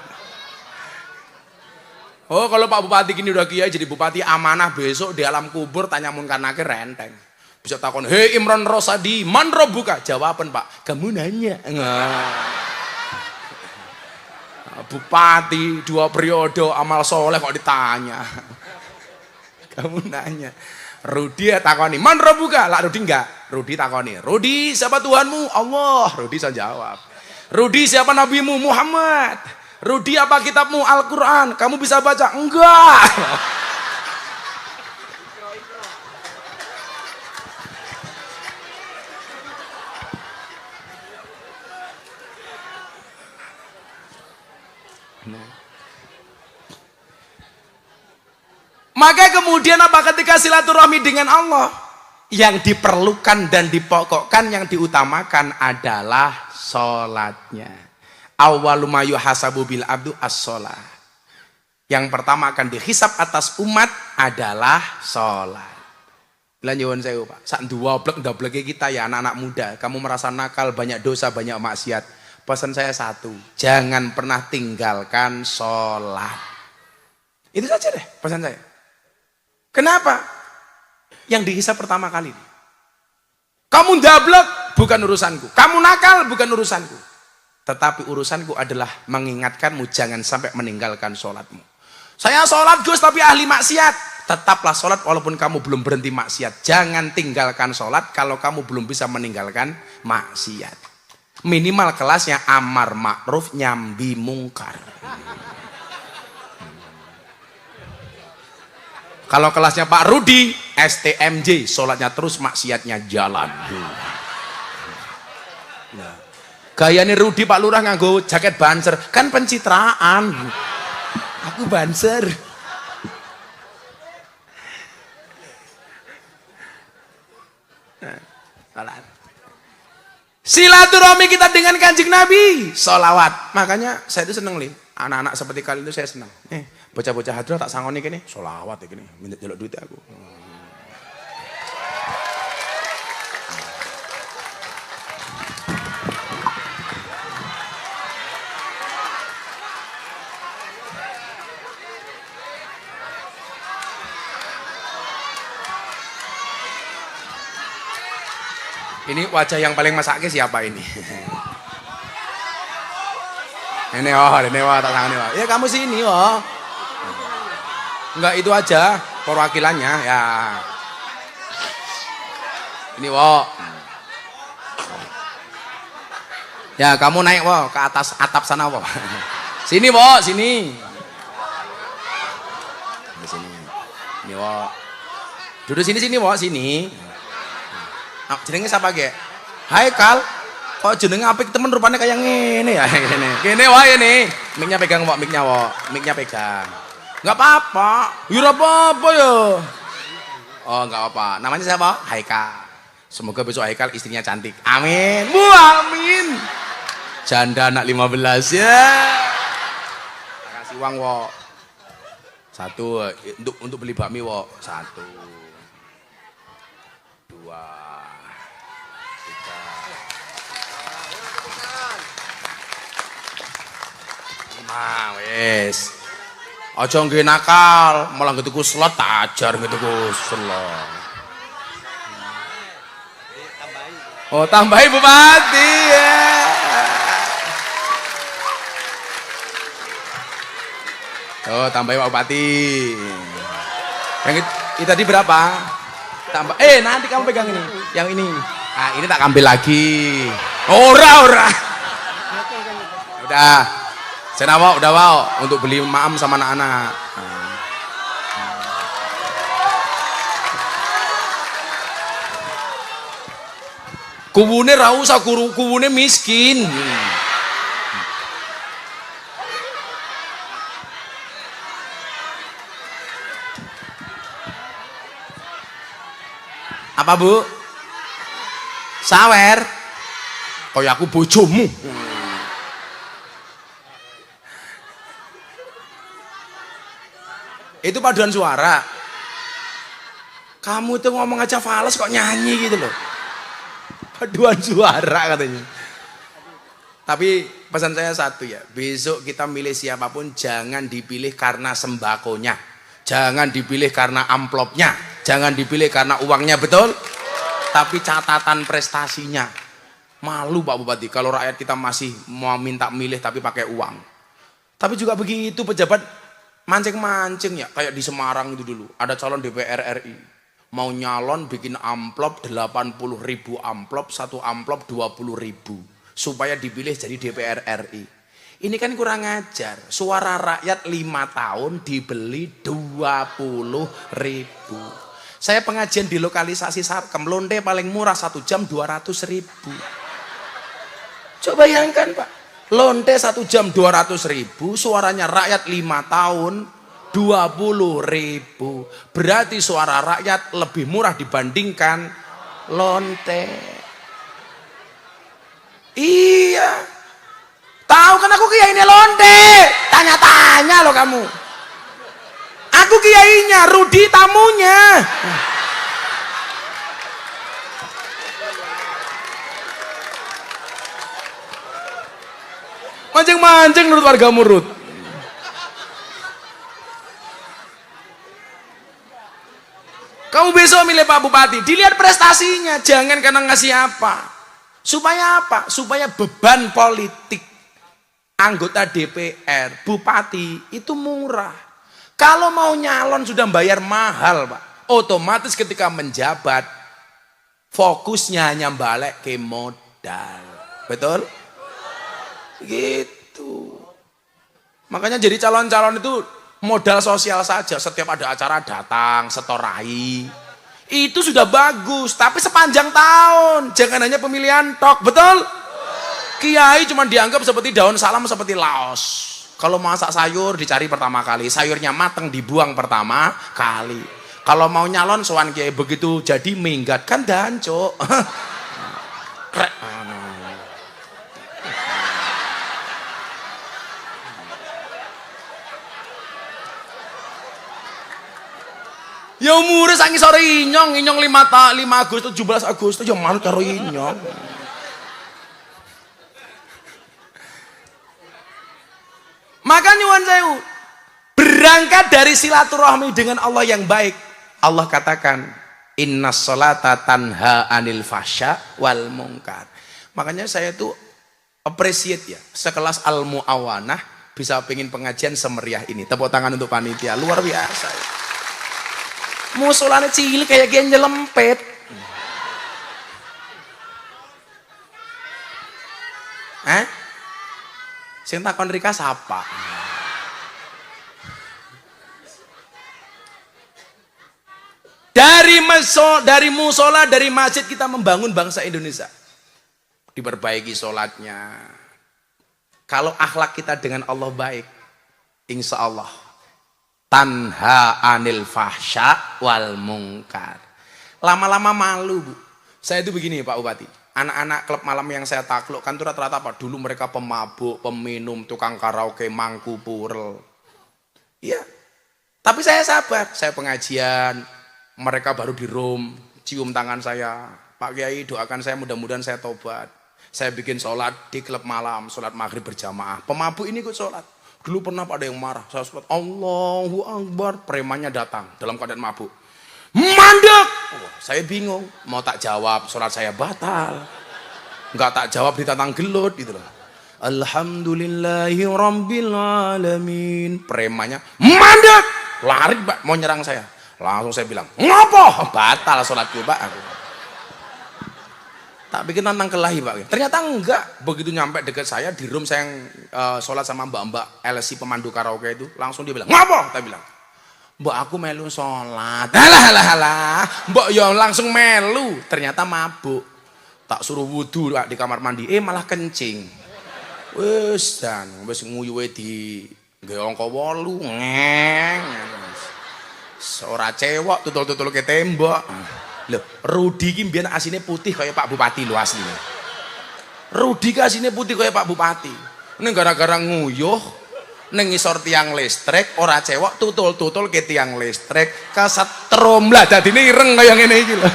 Oh kalau Pak Bupati gini udah kiai jadi bupati amanah, besok di alam kubur tanya munkar nakir renteng. Bisa takon, hei Imron Rosadi, man robuka? Jawaban Pak, kamu nanya. Bupati 2 periode amal soleh kok ditanya. Kamu nanya. Rudi ya takoni, man robuka? Lah Rudi enggak. Rudi takoni, Rudi siapa Tuhanmu? Allah. Rudi saya jawab. Rudi siapa nabimu? Muhammad. Rudi apa kitabmu? Al-Quran. Kamu bisa baca? Enggak. Maka kemudian apa ketika silaturahmi dengan Allah? Yang diperlukan dan dipokokkan, yang diutamakan adalah sholatnya. Awwalu ma yuhasabu bil abdu as-sholah. Yang pertama akan dihisap atas umat adalah sholat. Lanjut saya Pak, sak dua blek kita ya anak-anak muda. Kamu merasa nakal, banyak dosa, banyak maksiat. Pesan saya satu, jangan pernah tinggalkan sholat. Itu saja deh pesan saya. Kenapa? Yang dihisap pertama kali. Kamu ndablek, bukan urusanku. Kamu nakal, bukan urusanku. Tetapi urusanku adalah mengingatkanmu jangan sampai meninggalkan sholatmu. Saya sholat Gus tapi ahli maksiat. Tetaplah sholat walaupun kamu belum berhenti maksiat. Jangan tinggalkan sholat kalau kamu belum bisa meninggalkan maksiat. Minimal kelasnya amar ma'ruf nyambi mungkar. Kalau kelasnya Pak Rudi, STMJ, sholatnya terus maksiatnya jalan. Gayanya Rudi Pak Lurah nganggo jaket banser, kan pencitraan. Aku banser. Silaturahmi kita dengan Kanjeng Nabi, sholawat. Makanya saya itu seneng nih, anak-anak seperti kalian itu saya senang. Bocah-bocah hadroh tak sangoni kene, sholawat ya kene, minta jaluk duit aku. Ini wajah yang paling masaknya siapa ini? Ini tak tangan ini. Ya kamu sini Enggak itu aja perwakilannya ya. Ini Ya kamu naik ke atas atap sana Sini sini. Di sini. Ini Duduk sini sini. Jenenge siapa ge? Haikal. Kok jenenge apik temen rupanya kayak ngene ya ngene. Kene wae ini. Mic-nya pegang mic-nya Mic-nya pegang. Enggak apa-apa. Ya apa-apa ya. Oh, enggak apa. Namanya siapa? Haikal. Semoga besok Haikal istrinya cantik. Amin. Amin. Janda anak 15 ya. Kasih uang Satu untuk beli bakmi 1 2 wes. Aja nggih nakal, malah ngetuku slot tak ajar ngetuku slot. Oh, tambahi Bupati ya. Oh, tambahi Pak Bupati. Yang itu tadi berapa? Tambah. Nanti kamu pegang ini. Yang ini. Ini tak ambil lagi. Ora. Udah. Saya udah untuk beli maam sama anak-anak. Kuwune ra usah kuwune miskin. Apa Bu? Sawer. Kaya aku bojomu. Itu paduan suara. Kamu itu ngomong aja fales kok nyanyi gitu loh. Paduan suara katanya. Tapi pesan saya satu ya, besok kita milih siapapun jangan dipilih karena sembakonya. Jangan dipilih karena amplopnya. Jangan dipilih karena uangnya, betul? Tapi catatan prestasinya. Malu Pak Bupati kalau rakyat kita masih mau minta milih tapi pakai uang. Tapi juga begitu pejabat mancing-mancing ya, kayak di Semarang itu dulu ada calon DPR RI mau nyalon bikin amplop 80.000 amplop, satu amplop 20.000 supaya dipilih jadi DPR RI. Ini kan kurang ajar. Suara rakyat 5 tahun dibeli 20.000. Saya pengajian di lokalisasi Sarkem, lonte paling murah 1 jam 200.000. Coba bayangkan Pak, lonte 1 jam 200.000, suaranya rakyat 5 tahun 20.000. Berarti suara rakyat lebih murah dibandingkan lonte. Iya. Tahu kan aku kayak ini lonte. Tanya-tanya loh kamu. Aku kiainya, Rudi tamunya. Mancing-mancing menurut warga Murut. Kamu besok milih Pak Bupati, dilihat prestasinya, jangan karena ngasih apa. Supaya apa? Supaya beban politik anggota DPR, bupati itu murah. Kalau mau nyalon sudah bayar mahal, Pak. Otomatis ketika menjabat fokusnya hanya balik ke modal. Betul? Gitu. Makanya jadi calon-calon itu modal sosial saja. Setiap ada acara datang, setorai. Itu sudah bagus, tapi sepanjang tahun. Jangan hanya pemilihan tok, betul? Kiai cuma dianggap seperti daun salam, seperti laos. Kalau masak sayur dicari pertama kali, sayurnya mateng dibuang pertama kali. Kalau mau nyalon sowan kiai begitu jadi minggat kan dancuk. Ya umure sangi sore inyong 5 Agustus 17 Agustus ya malu karo inyong. Maka nyuwun sewu, berangkat dari silaturahmi dengan Allah yang baik. Allah katakan, innas sholata tanha anil fahsya wal munkar. Makanya saya tuh appreciate ya, sekelas Al Muawanah bisa pengen pengajian semeriah ini. Tepuk tangan untuk panitia, luar biasa ya. Musolane cilik kayak gini nyelempet. Sing takon Rika siapa? Dari musola, dari masjid kita membangun bangsa Indonesia. Diperbaiki sholatnya. Kalau akhlak kita dengan Allah baik, insya Allah tanha anil fahsya wal mungkar. Lama-lama malu, Bu. Saya itu begini Pak Bupati. Anak-anak klub malam yang saya taklukkan itu rata-rata apa? Dulu mereka pemabuk, peminum, tukang karaoke, mangku purel. Iya. Tapi saya sabar, saya pengajian, mereka baru di room, cium tangan saya. Pak Kiai doakan saya mudah-mudahan saya tobat. Saya bikin sholat di klub malam, sholat maghrib berjamaah. Pemabuk ini ikut sholat. Dulu pernah ada yang marah, saya sholat Allahu Akbar, premannya datang dalam keadaan mabuk. Mandek! Oh, saya bingung, mau tak jawab, sholat saya batal. Enggak tak jawab ditantang gelut gitu loh. Alhamdulillahi Rabbil Alamin. Premannya mandek, lari Pak, mau nyerang saya. Langsung saya bilang, ngopo? Batal sholatku Pak. Aku tak bikin tantang kelahi Pak. Ternyata enggak. Begitu nyampe dekat saya di room saya yang sholat sama mbak-mbak LC pemandu karaoke itu, langsung dia bilang, ngopo? Saya bilang, mbak aku melu sholat. Alah. Mbak ya langsung melu. Ternyata mabuk. Tak suruh wudhu di kamar mandi. Malah kencing. Wes dan wes nguyuwe di nggawe angka 8 ngeng. Ora cewek tutul-tutul ke tembok. Loh, Rudi ki mbiyen asine putih kayak Pak Bupati lho asline. Rudi ki asine putih kayak Pak Bupati. Ning gara-gara nguyuh ning ngisor tiang listrik ora cewek tutul-tutul ke tiang listrik kesetrum lah dadine ireng kaya ngene iki lho.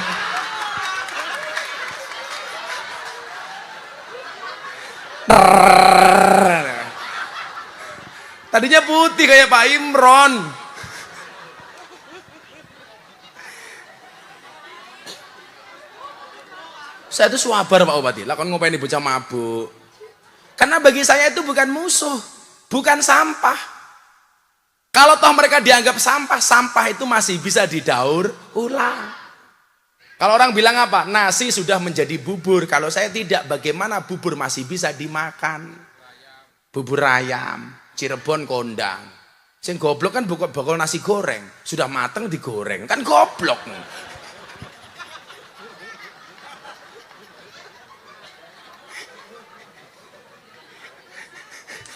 Tadinya putih kayak Pak Imron. Saya itu swabar Pak Bupati, lah kon ngopeni bocah mabuk. Karena bagi saya itu bukan musuh, bukan sampah. Kalau toh mereka dianggap sampah, sampah itu masih bisa didaur ulang. Kalau orang bilang apa? Nasi sudah menjadi bubur. Kalau saya tidak, bagaimana bubur masih bisa dimakan? Bubur ayam, Cirebon kondang. Sing goblok kan bakal nasi goreng, sudah mateng digoreng, kan goblok.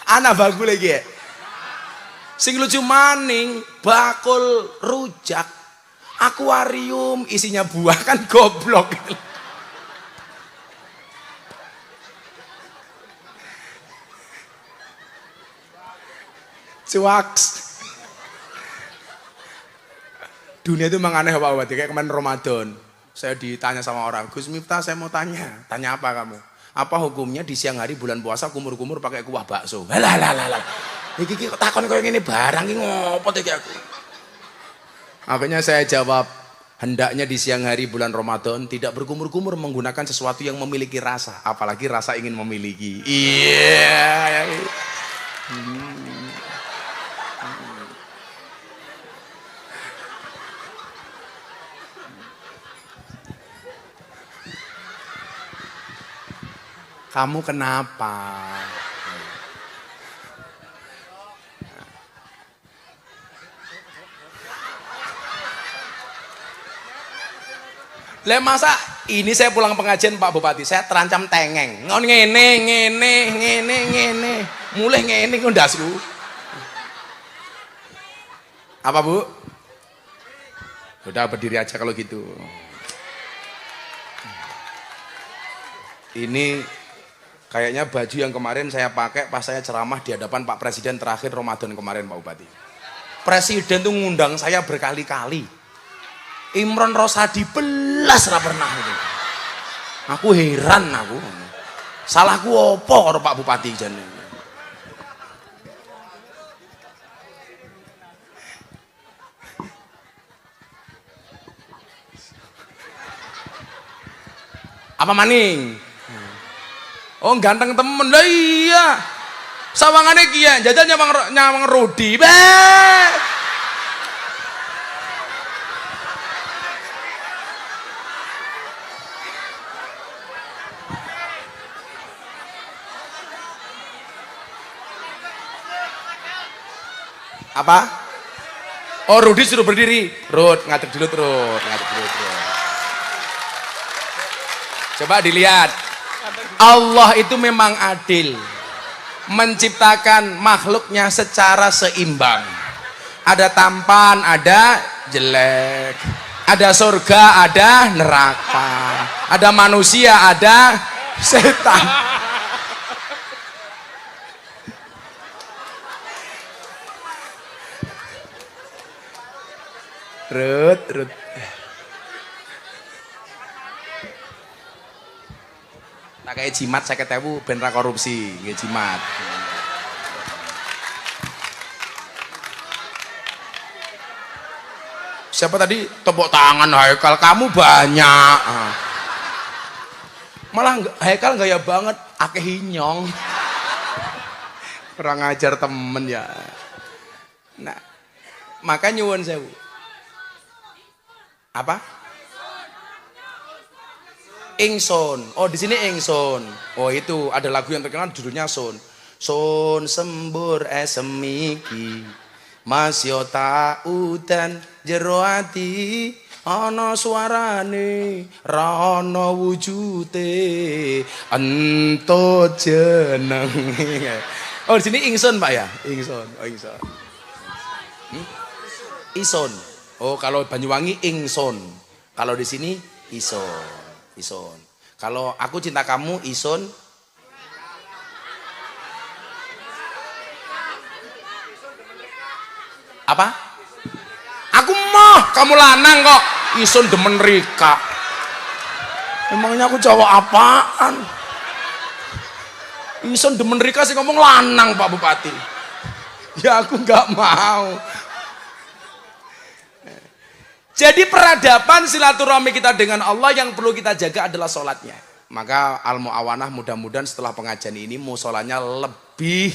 Anak bakul lagi ya. Sing lucu maning bakul rujak akuarium isinya buah kan goblok. Cuaks. Dunia itu memang aneh Pak Bupati. Kayak kemarin Ramadan, saya ditanya sama orang, Gus Miftah saya mau tanya apa kamu? Apa hukumnya di siang hari bulan puasa kumur-kumur pakai kuah bakso? Lah. Iki takon koyo ngene barang iki ngopo iki aku. Akhirnya saya jawab, hendaknya di siang hari bulan Ramadan tidak berkumur-kumur menggunakan sesuatu yang memiliki rasa, apalagi rasa ingin memiliki. Iya. Kamu kenapa? Lah masa ini saya pulang pengajian Pak Bupati, saya terancam tengeng. Ngon ngene. Mulai ngene ku ndasku. Apa Bu? Udah berdiri aja kalau gitu. Ini kayaknya baju yang kemarin saya pakai pas saya ceramah di hadapan Pak Presiden terakhir Ramadan kemarin Pak Bupati. Presiden tuh ngundang saya berkali-kali. Imron Rosadi belas ra pernah itu. Aku heran aku. Salahku opo karo Pak Bupati jane. Apa maning? Oh ganteng temen lah iya. Sawangane kiye jajal nyawang Rudi. Apa? Oh Rudi suruh berdiri. Rud, ngadeg dulu Rud. Coba dilihat. Allah itu memang adil. Menciptakan makhluknya secara seimbang. Ada tampan, ada jelek. Ada surga, ada neraka. Ada manusia, ada setan. Rut. Tak kayak jimat 50.000 ben ra korupsi, nggih jimat. Siapa tadi tepuk tangan Haikal, kamu banyak. Malah Haikal gaya banget, akeh hinyong. Kurang ajar temen ya. Nah, maka nyuwun sewu. Apa? Ingsun. Oh di sini Ingsun. Oh itu ada lagu yang terkenal judulnya Sun. Sun sembur semiki masyo udan jero ati ana suarane ra ana wujute ento jenenge. Oh di sini Ingsun Pak ya? Ingsun. Oh Ingsun. Ison. Oh kalau Banyuwangi Ingsun. Kalau di sini Ison. Kalau aku cinta kamu Ison. Apa? Aku mah kamu lanang kok. Ison demen Rika. Emangnya aku cowok apaan? Ison demen Rika sih ngomong lanang Pak Bupati. Ya aku nggak mau. Jadi peradaban silaturahmi kita dengan Allah yang perlu kita jaga adalah sholatnya. Maka Al-Mu'awanah mudah-mudahan setelah pengajian ini musolanya lebih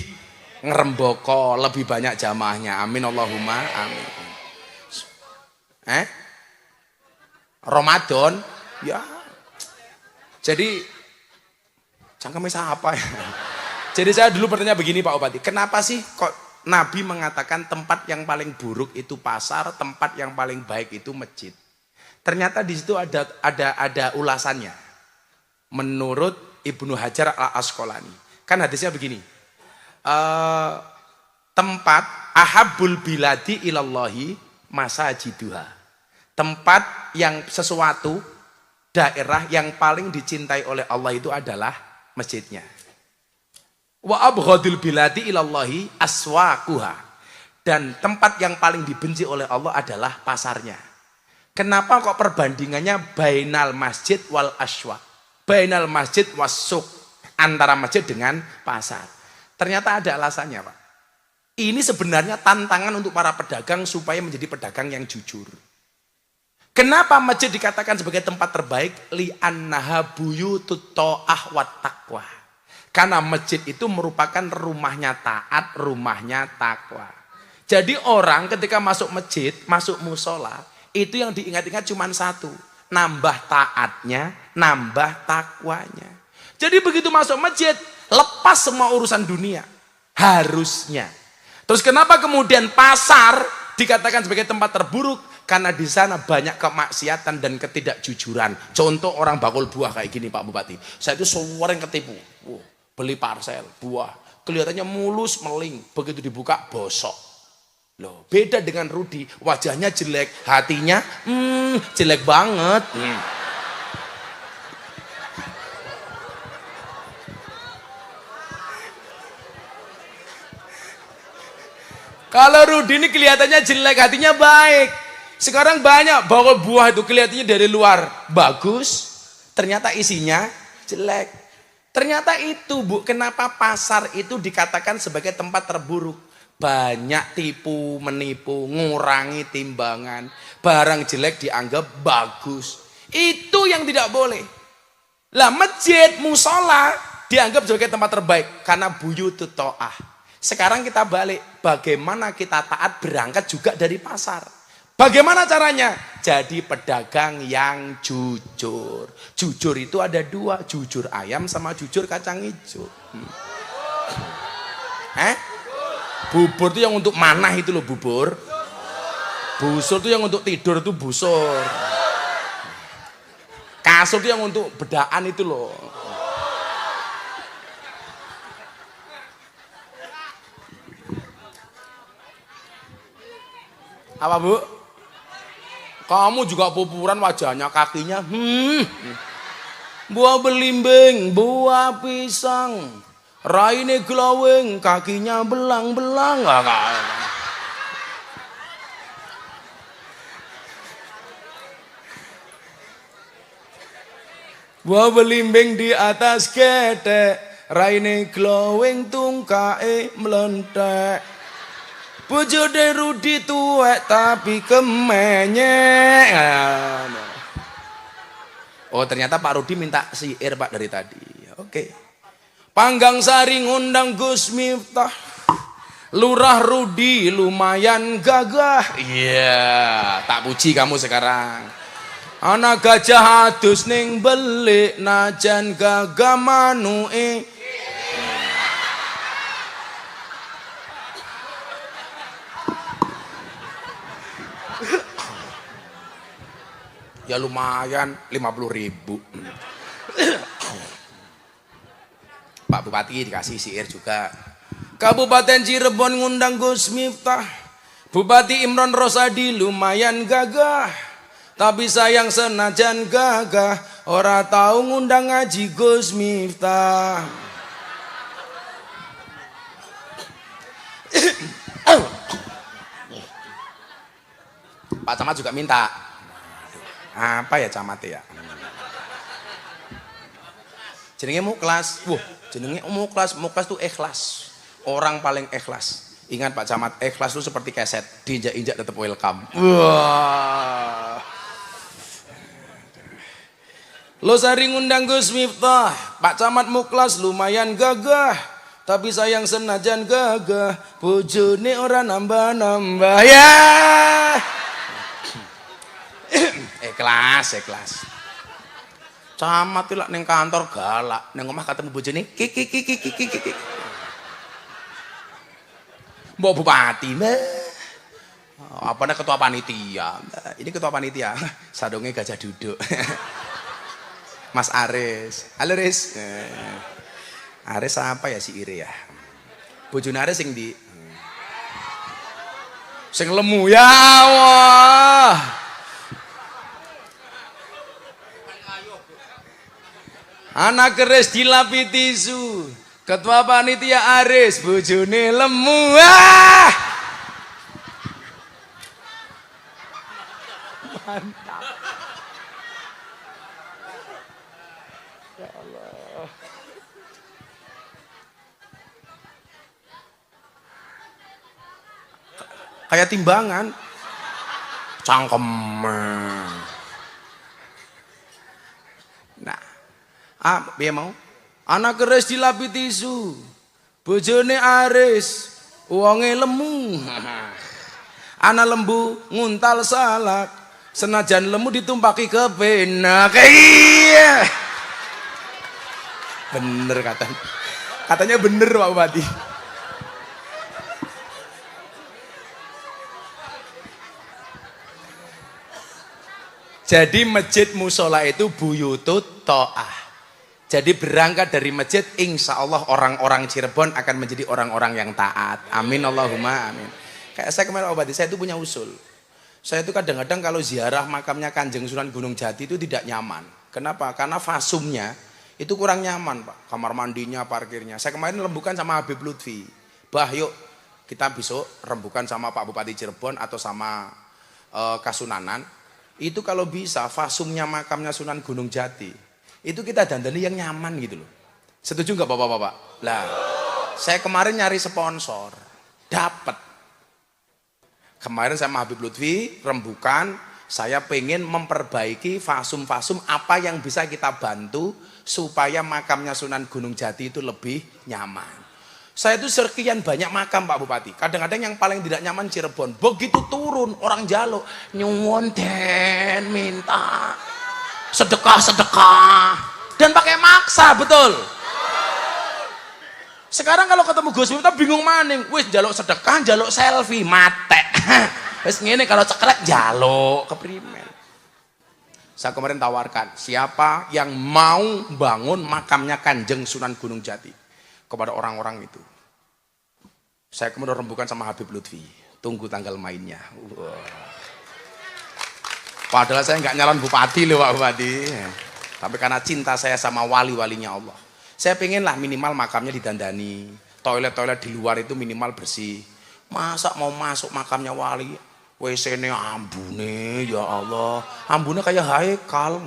ngeremboko, lebih banyak jamaahnya. Amin Allahumma amin. Ramadan ya. Jadi cangkemnya apa ya? Jadi saya dulu bertanya begini Pak Bupati, kenapa sih kok Nabi mengatakan tempat yang paling buruk itu pasar, tempat yang paling baik itu masjid. Ternyata di situ ada ulasannya. Menurut Ibnu Hajar Al-Asqalani. Kan hadisnya begini. Tempat ahabbul biladi ilallahi masajiduha. Tempat yang sesuatu daerah yang paling dicintai oleh Allah itu adalah masjidnya. Wa abghadul biladi ilallahi aswaquha. Dan tempat yang paling dibenci oleh Allah adalah pasarnya. Kenapa kok perbandingannya bainal masjid wal aswaq? Bainal masjid wasuk, antara masjid dengan pasar. Ternyata ada alasannya, Pak. Ini sebenarnya tantangan untuk para pedagang supaya menjadi pedagang yang jujur. Kenapa masjid dikatakan sebagai tempat terbaik? Li'annaha buyutut ta'ah wat taqwa. Karena masjid itu merupakan rumahnya taat, rumahnya takwa. Jadi orang ketika masuk masjid, masuk musola, itu yang diingat-ingat cuma satu. Nambah taatnya, nambah takwanya. Jadi begitu masuk masjid, lepas semua urusan dunia. Harusnya. Terus kenapa kemudian pasar dikatakan sebagai tempat terburuk? Karena di sana banyak kemaksiatan dan ketidakjujuran. Contoh orang bakul buah kayak gini Pak Bupati. Saya itu sering ketipu. Beli parsel buah. Kelihatannya mulus meling. Begitu dibuka bosok. Loh, beda dengan Rudi. Wajahnya jelek. Hatinya jelek banget. Kalau Rudi ini kelihatannya jelek, hatinya baik. Sekarang banyak bakul buah itu kelihatannya dari luar bagus, ternyata isinya jelek. Ternyata itu Bu, kenapa pasar itu dikatakan sebagai tempat terburuk. Banyak tipu, menipu, ngurangi timbangan. Barang jelek dianggap bagus. Itu yang tidak boleh. Lah masjid, musola dianggap sebagai tempat terbaik karena buyutut ta'ah. Sekarang kita balik, bagaimana kita taat berangkat juga dari pasar. Bagaimana caranya? Jadi pedagang yang jujur. Jujur itu ada dua, jujur ayam sama jujur kacang hijau. Bubur itu yang untuk manah itu loh bubur. Busur itu yang untuk tidur itu busur. Kasur itu yang untuk bedaan itu loh. Apa Bu? Kamu juga pupuran wajahnya, kakinya. Buah belimbing, buah pisang, raine glowing, kakinya belang-belang. Buah belimbing di atas ketek, raine glowing, tungkae melentek. Bojone Rudi tuwek tapi kemenyek. Oh ternyata Pak Rudi minta syair Pak dari tadi. Oke. Panggang Sari ngundang Gus Miftah. Lurah Rudi lumayan gagah. Iya, tak puji kamu sekarang. Anak gajah adus ning belik najan gagah manuke. Ya lumayan 50.000. Pak Bupati dikasih syair juga. Kabupaten Cirebon ngundang Gus Miftah. Bupati Imron Rosadi lumayan gagah. Tapi sayang senajan gagah, ora tahu ngundang ngaji Gus Miftah. Pak Camat juga minta. Apa ya camat ya? Jenenge Muklas. Wah, jenenge Muklas. Muklas itu ikhlas. Orang paling ikhlas. Ingat Pak Camat, ikhlas itu seperti keset, diinjak-injak tetap welcome. Wah. Lo sering ngundang Gus Miftah, Pak Camat Muklas lumayan gagah. Tapi sayang senajan gagah, bojone ora nambah-nambah ya. Ikhlas. Camat itu neng kantor galak, neng omah ketemu bojone kiki. Mbok Bupati, Mbak. Apa nih ketua panitia? Ini ketua panitia. Sadonge gajah duduk. Mas Aris. Halo Aris. Aris apa ya si Ire ya? Bojone Aris sing di sing lemu ya Allah. Anak keris dilapi tisu, ketua panitia Aris, bojone lemu. Mantap. Ya Allah. Kayak timbangan. Cangkem. Nah, piye mau? Anak keris dilapi tisu. Bojone aris, wonge lemu. Anak lembu nguntal salak. Senajan lemu ditumpaki ke benak. Iya. Bener katanya. Katanya bener Pak Bupati. Jadi masjid musola itu buyutut to'ah. Jadi berangkat dari masjid, insya Allah orang-orang Cirebon akan menjadi orang-orang yang taat. Amin Allahumma amin. Kayak saya kemarin obati, saya itu punya usul. Saya itu kadang-kadang kalau ziarah makamnya Kanjeng Sunan Gunung Jati itu tidak nyaman. Kenapa? Karena fasumnya itu kurang nyaman Pak. Kamar mandinya, parkirnya. Saya kemarin rembukan sama Habib Lutfi. Bah yuk kita besok rembukan sama Pak Bupati Cirebon atau sama Kasunanan. Itu kalau bisa fasumnya makamnya Sunan Gunung Jati itu kita dandani yang nyaman gitu loh. Setuju nggak bapak-bapak? Lah, saya kemarin nyari sponsor, dapat. Kemarin sama Habib Lutfi rembukan, saya pengen memperbaiki fasum-fasum apa yang bisa kita bantu supaya makamnya Sunan Gunung Jati itu lebih nyaman. Saya itu sekian banyak makam Pak Bupati. Kadang-kadang yang paling tidak nyaman Cirebon. Begitu turun orang jaluk, nyuwun den minta sedekah-sedekah dan pakai maksa, betul. Sekarang kalau ketemu Gus Miftah bingung maning, wis jaluk sedekah, jaluk selfie, mate. Wis ngene kalau ceklek jaluk keprimen. Saya kemarin tawarkan, siapa yang mau bangun makamnya Kanjeng Sunan Gunung Jati kepada orang-orang itu. Saya kemudian rembukan sama Habib Lutfi. Tunggu tanggal mainnya. Padahal saya nggak nyalon bupati loh Pak Bupati. Tapi karena cinta saya sama wali-walinya Allah. Saya pengen lah minimal makamnya didandani. Toilet-toilet di luar itu minimal bersih. Masa mau masuk makamnya wali, WC-nya ambune, ya Allah. Ambune kayak Haikal.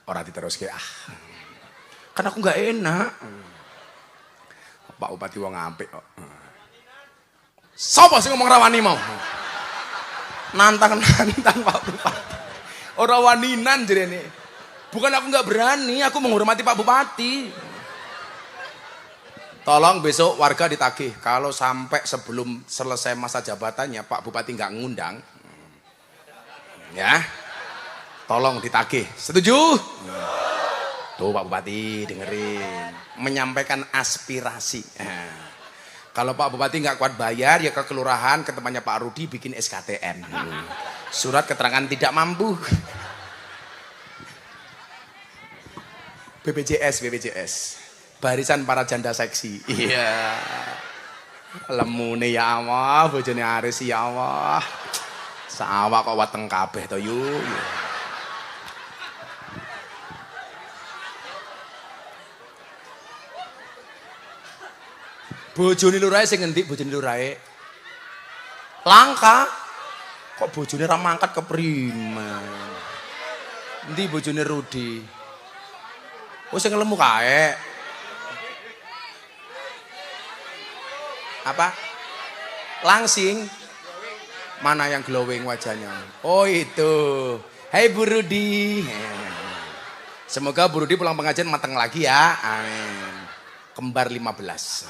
Orang diterus kayak kan aku nggak enak. Pak Bupati wong apik kok. Sapa sing ngomong rawani mau? Nantang Pak Bupati. Ora waninan jerene. Bukan aku nggak berani, aku menghormati Pak Bupati. Tolong besok warga ditagih kalau sampai sebelum selesai masa jabatannya Pak Bupati nggak ngundang. Ya. Tolong ditagih. Setuju? Tuh Pak Bupati dengerin. Menyampaikan aspirasi. Kalau Pak Bupati nggak kuat bayar ya ke kelurahan ke tempatnya Pak Rudi bikin SKTM. Surat keterangan tidak mampu. BPJS. Barisan para janda seksi. Iya. Lemune ya Allah, bojone Aris ya Allah. Sawak kok wateng kabeh to yu. Bojone lurae sing ngendi bojone lurae? Langka. Kok bojone ra mangkat keprimen? Endi bojone Rudi? Oh sing lemu kae. Apa? Langsing. Mana yang glowing wajahnya? Oh itu. Hai Bu Rudi. Semoga Bu Rudi pulang pengajian matang lagi ya. Amin. Kembar 15.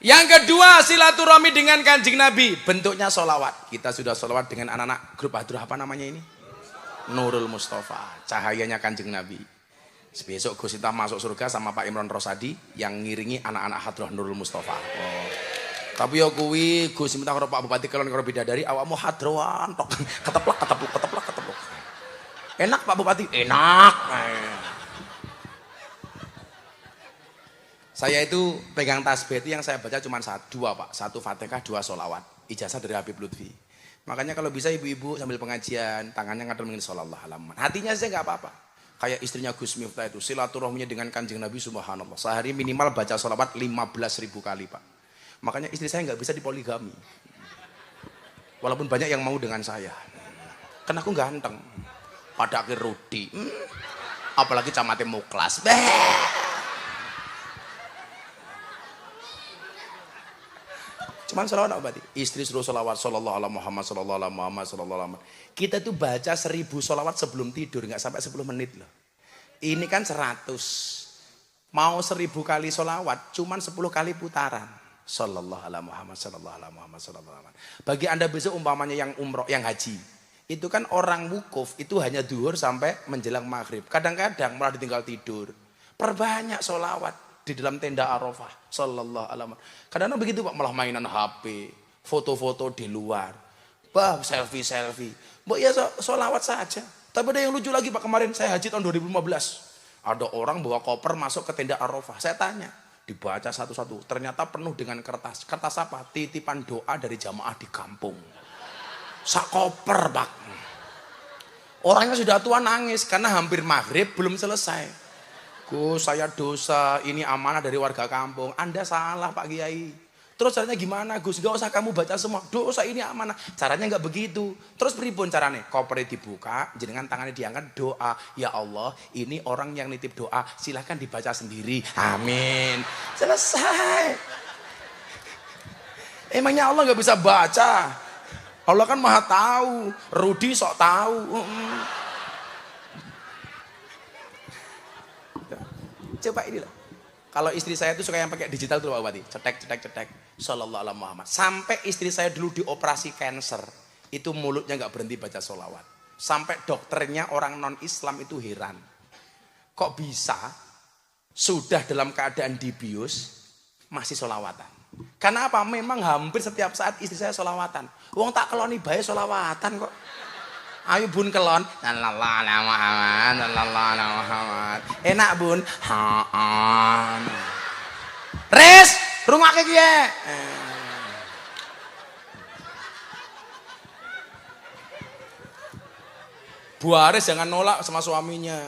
Yang kedua silaturahmi dengan Kanjeng Nabi. Bentuknya sholawat. Kita sudah sholawat dengan anak-anak grup Hadrah apa namanya ini? Nurul Mustafa. Cahayanya Kanjeng Nabi. Besok Gus Miftah masuk surga sama Pak Imron Rosadi yang ngiringi anak-anak Hadrah Nurul Mustafa. Oh. Tapi ya kuwi Gus Miftah karo Pak Bupati kelon karo bidadari awakmu hadroan tok. Keteplak. Enak Pak Bupati? Enak. Saya itu pegang tasbih itu yang saya baca cuma dua Pak. Satu Fatihah, dua sholawat. Ijazah dari Habib Lutfi. Makanya kalau bisa ibu-ibu sambil pengajian tangannya ngadem dengan sholawat halaman. Hatinya saya nggak apa-apa. Kayak istrinya Gus Miftah itu, silaturahminya dengan Kanjeng Nabi, subhanallah. Sehari minimal baca sholawat 15.000 kali, Pak. Makanya istri saya nggak bisa dipoligami. Walaupun banyak yang mau dengan saya. Karena aku ganteng. Pada akhir Rudi. Apalagi camate Muklas. Cuman sholawat apa berarti? Istri suruh sholawat sallallahu alaihi Muhammad sallallahu alaihi Muhammad sallallahu alaihi Muhammad. Kita tuh baca 1000 sholawat sebelum tidur, nggak sampai 10 menit loh. Ini kan 100. Mau 1000 kali sholawat, cuman 10 kali putaran. Sallallahu alaihi Muhammad sallallahu alaihi Muhammad sallallahu alaihi Muhammad. Bagi Anda besok umpamanya yang umroh, yang haji. Itu kan orang wukuf itu hanya duhur sampai menjelang maghrib. Kadang-kadang malah ditinggal tidur. Perbanyak sholawat di dalam tenda Arafah, sallallahu alaihi wasallam. Kadang-kadang begitu Pak, malah mainan HP, foto-foto di luar, selfie. Mbak ya sholawat saja. Tapi ada yang lucu lagi Pak, kemarin saya haji tahun 2015. Ada orang bawa koper masuk ke tenda Arafah. Saya tanya, dibaca satu-satu. Ternyata penuh dengan kertas. Kertas apa? Titipan doa dari jamaah di kampung. Sak koper Pak. Orangnya sudah tua nangis karena hampir maghrib belum selesai. Gus, saya dosa, ini amanah dari warga kampung. Anda salah Pak Kiai. Terus caranya gimana Gus? Gak usah kamu baca semua. Dosa ini amanah. Caranya nggak begitu. Terus pripun caranya? Kopernya dibuka, jenengan tangannya diangkat, doa. Ya Allah, ini orang yang nitip doa. Silahkan dibaca sendiri. Amin. Selesai. Emangnya Allah nggak bisa baca? Allah kan maha tahu. Rudi sok tahu. Coba inilah. Kalau istri saya itu suka yang pakai digital tuh Pak Bupati. Cetek. Sallallahu alaihi Muhammad. Sampai istri saya dulu dioperasi cancer. Itu mulutnya nggak berhenti baca sholawat. Sampai dokternya orang non Islam itu heran. Kok bisa sudah dalam keadaan dibius masih sholawatan. Karena apa? Memang hampir setiap saat istri saya sholawatan. Wong tak keloni bae sholawatan kok. Ayo bun kelon, sallallahu alaihi Muhammad, sallallahu alaihi Muhammad. Enak bun, haan. Res, rungake ki ya. Bu Aris jangan nolak sama suaminya.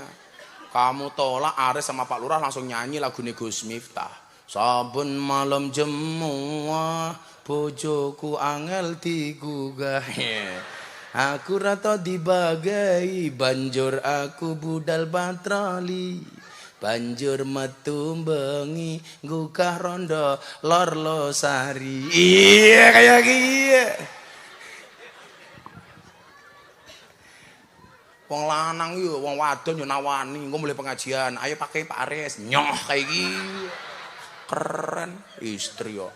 Kamu tolak Aris sama Pak Lurah langsung nyanyi lagu Gus Miftah. Saben malam jemuah, bojoku angel digugah. Aku rata dibagai, banjur aku budal patroli. Banjur metu bengi, gugah rondo lor losari. Iya kayak gitu. Wong lanang yo, wong wadon yo nawani, engko mulai pengajian, ayo pakai Pak Aris, nyoh kayak gitu. Keren istri yo.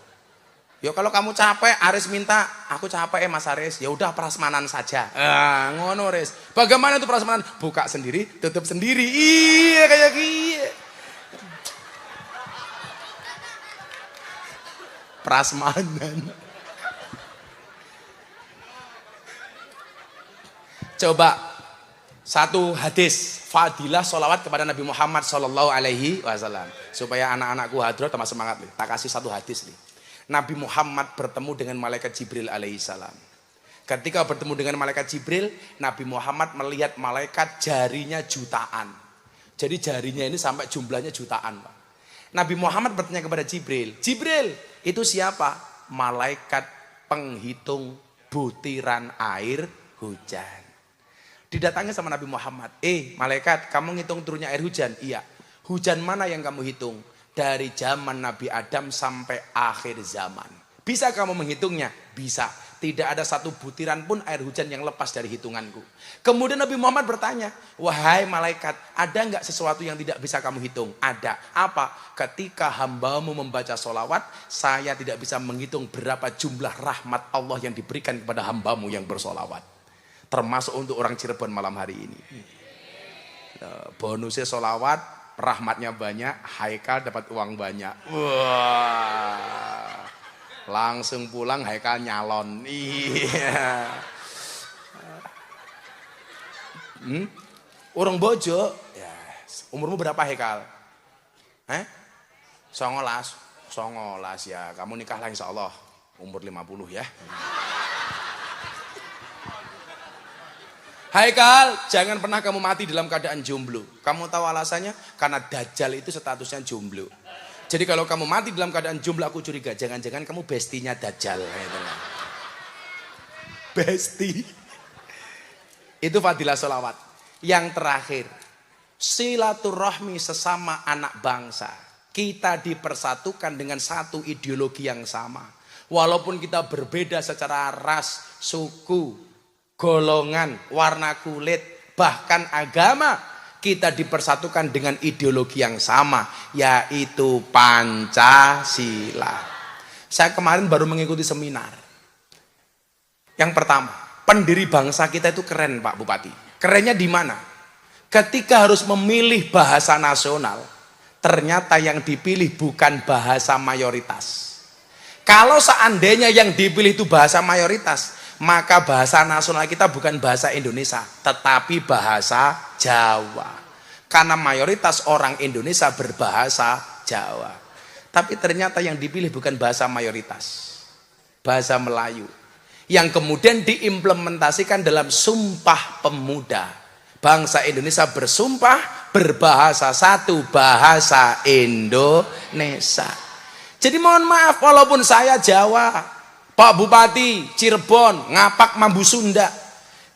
Ya kalau kamu capek, Aris minta, aku capek Mas Aris. Ya udah prasmanan saja. Ngono Aris. Bagaimana itu prasmanan? Buka sendiri, tutup sendiri. Iya kayak gitu. Prasmanan. Coba satu hadis fadilah sholawat kepada Nabi Muhammad Sallallahu Alaihi Wasallam. Supaya anak-anakku hadrat tambah semangat nih. Tak kasih satu hadis nih. Nabi Muhammad bertemu dengan malaikat Jibril alaihissalam. Ketika bertemu dengan malaikat Jibril, Nabi Muhammad melihat malaikat jarinya jutaan. Jadi jarinya ini sampai jumlahnya jutaan. Nabi Muhammad bertanya kepada Jibril, Jibril itu siapa? Malaikat penghitung butiran air hujan. Didatangi sama Nabi Muhammad, malaikat kamu ngitung turunnya air hujan? Iya. Hujan mana yang kamu hitung? Dari zaman Nabi Adam sampai akhir zaman. Bisa kamu menghitungnya? Bisa. Tidak ada satu butiran pun air hujan yang lepas dari hitunganku. Kemudian Nabi Muhammad bertanya, wahai malaikat, ada nggak sesuatu yang tidak bisa kamu hitung? Ada. Apa? Ketika hambamu membaca sholawat, saya tidak bisa menghitung berapa jumlah rahmat Allah yang diberikan kepada hambamu yang bersolawat. Termasuk untuk orang Cirebon malam hari ini. Bonusnya sholawat, rahmatnya banyak, Haikal dapat uang banyak. Wah, langsung pulang Haikal nyalon. Iya. Orang bojo, yes. Umurmu berapa Haikal? 19 ya. Kamu nikah lah insya Allah umur 50 ya. Haikal, jangan pernah kamu mati dalam keadaan jomblo. Kamu tahu alasannya? Karena Dajjal itu statusnya jomblo. Jadi kalau kamu mati dalam keadaan jomblo, aku curiga jangan-jangan kamu bestinya Dajjal. Besti. Itu fadilah sholawat. Yang terakhir, silaturahmi sesama anak bangsa. Kita dipersatukan dengan satu ideologi yang sama. Walaupun kita berbeda secara ras, suku, golongan, warna kulit, bahkan agama, kita dipersatukan dengan ideologi yang sama, yaitu Pancasila. Saya kemarin baru mengikuti seminar. Yang pertama, pendiri bangsa kita itu keren, Pak Bupati. Kerennya di mana? Ketika harus memilih bahasa nasional, ternyata yang dipilih bukan bahasa mayoritas. Kalau seandainya yang dipilih itu bahasa mayoritas, maka bahasa nasional kita bukan bahasa Indonesia, tetapi bahasa Jawa. Karena mayoritas orang Indonesia berbahasa Jawa. Tapi ternyata yang dipilih bukan bahasa mayoritas, bahasa Melayu. Yang kemudian diimplementasikan dalam Sumpah Pemuda. Bangsa Indonesia bersumpah berbahasa satu, bahasa Indonesia. Jadi mohon maaf, walaupun saya Jawa, Pak Bupati, Cirebon, Ngapak, Mambu Sunda,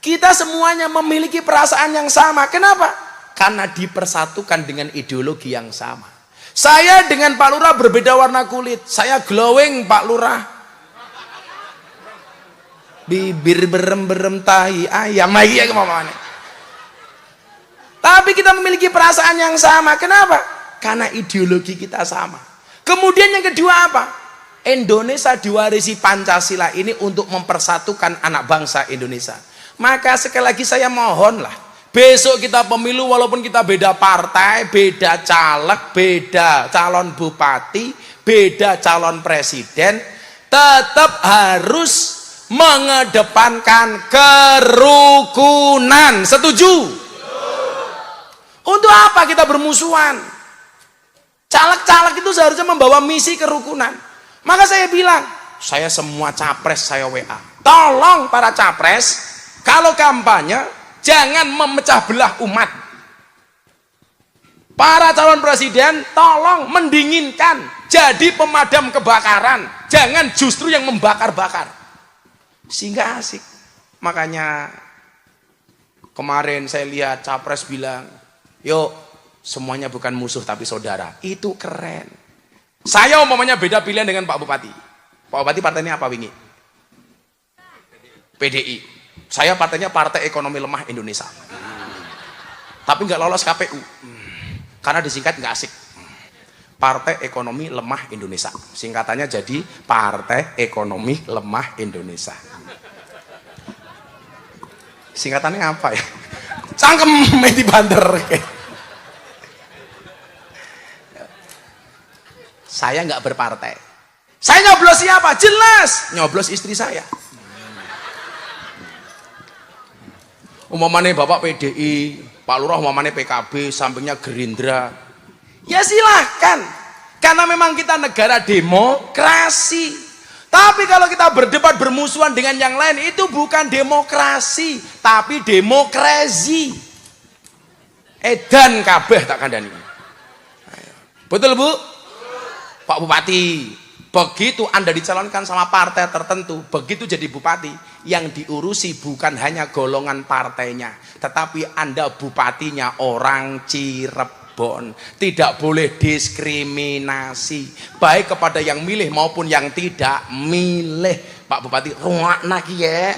kita semuanya memiliki perasaan yang sama. Kenapa? Karena dipersatukan dengan ideologi yang sama. Saya dengan Pak Lurah berbeda warna kulit. Saya glowing, Pak Lurah. Bibir berem-berem tahi ayam. Tapi kita memiliki perasaan yang sama. Kenapa? Karena ideologi kita sama. Kemudian yang kedua apa? Indonesia diwarisi Pancasila ini untuk mempersatukan anak bangsa Indonesia. Maka sekali lagi saya mohonlah, besok kita pemilu walaupun kita beda partai, beda caleg, beda calon bupati, beda calon presiden, tetap harus mengedepankan kerukunan. Setuju? Untuk apa kita bermusuhan? Caleg-caleg itu seharusnya membawa misi kerukunan. Maka saya bilang, saya semua capres saya WA. Tolong para capres, kalau kampanye jangan memecah belah umat. Para calon presiden tolong mendinginkan, jadi pemadam kebakaran, jangan justru yang membakar-bakar. Sehingga asik. Makanya kemarin saya lihat capres bilang, yuk semuanya bukan musuh tapi saudara. Itu keren. Saya umpamanya beda pilihan dengan Pak Bupati. Pak Bupati partainya apa wingi? PDI. Saya partainya Partai Ekonomi Lemah Indonesia. Tapi nggak lolos KPU. Karena disingkat nggak asik. Partai Ekonomi Lemah Indonesia. Singkatannya jadi Partai Ekonomi Lemah Indonesia. Singkatannya apa ya? Cangkem di banter. Saya nggak berpartai. Saya nyoblos siapa? Jelas, nyoblos istri saya. Umpamanya Bapak PDI, Pak Lurah umpamanya PKB, sampingnya Gerindra. Ya silahkan, karena memang kita negara demokrasi. Tapi kalau kita berdebat bermusuhan dengan yang lain, itu bukan demokrasi, tapi demokrasi. Edan kabeh tak kandani. Betul Bu? Pak Bupati, begitu Anda dicalonkan sama partai tertentu, begitu jadi bupati, yang diurusi bukan hanya golongan partainya, tetapi Anda bupatinya orang Cirebon. Tidak boleh diskriminasi, baik kepada yang milih maupun yang tidak milih. Pak Bupati, ruangna ki ya.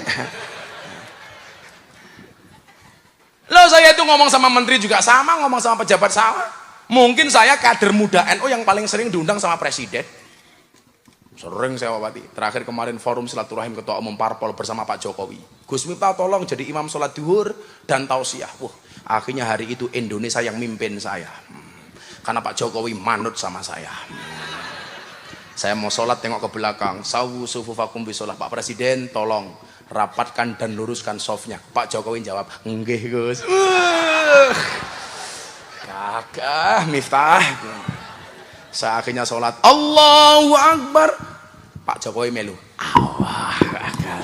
Loh, saya itu ngomong sama menteri juga sama, ngomong sama pejabat sama. Mungkin saya kader muda NU yang paling sering diundang sama presiden. Sering saya Bupati. Terakhir kemarin forum silaturahim ketua umum parpol bersama Pak Jokowi. Gus Miftah tolong jadi imam sholat duhur dan tausiah. Wah, akhirnya hari itu Indonesia yang mimpin saya. Karena Pak Jokowi manut sama saya. Saya mau sholat tengok ke belakang. Sawu sufufakum bisolah. Pak Presiden tolong rapatkan dan luruskan softnya. Pak Jokowi jawab, nggih Gus. Kagak Miftah. Saya akhirnya sholat Allahu Akbar. Pak Jokowi melu Allah Akbar.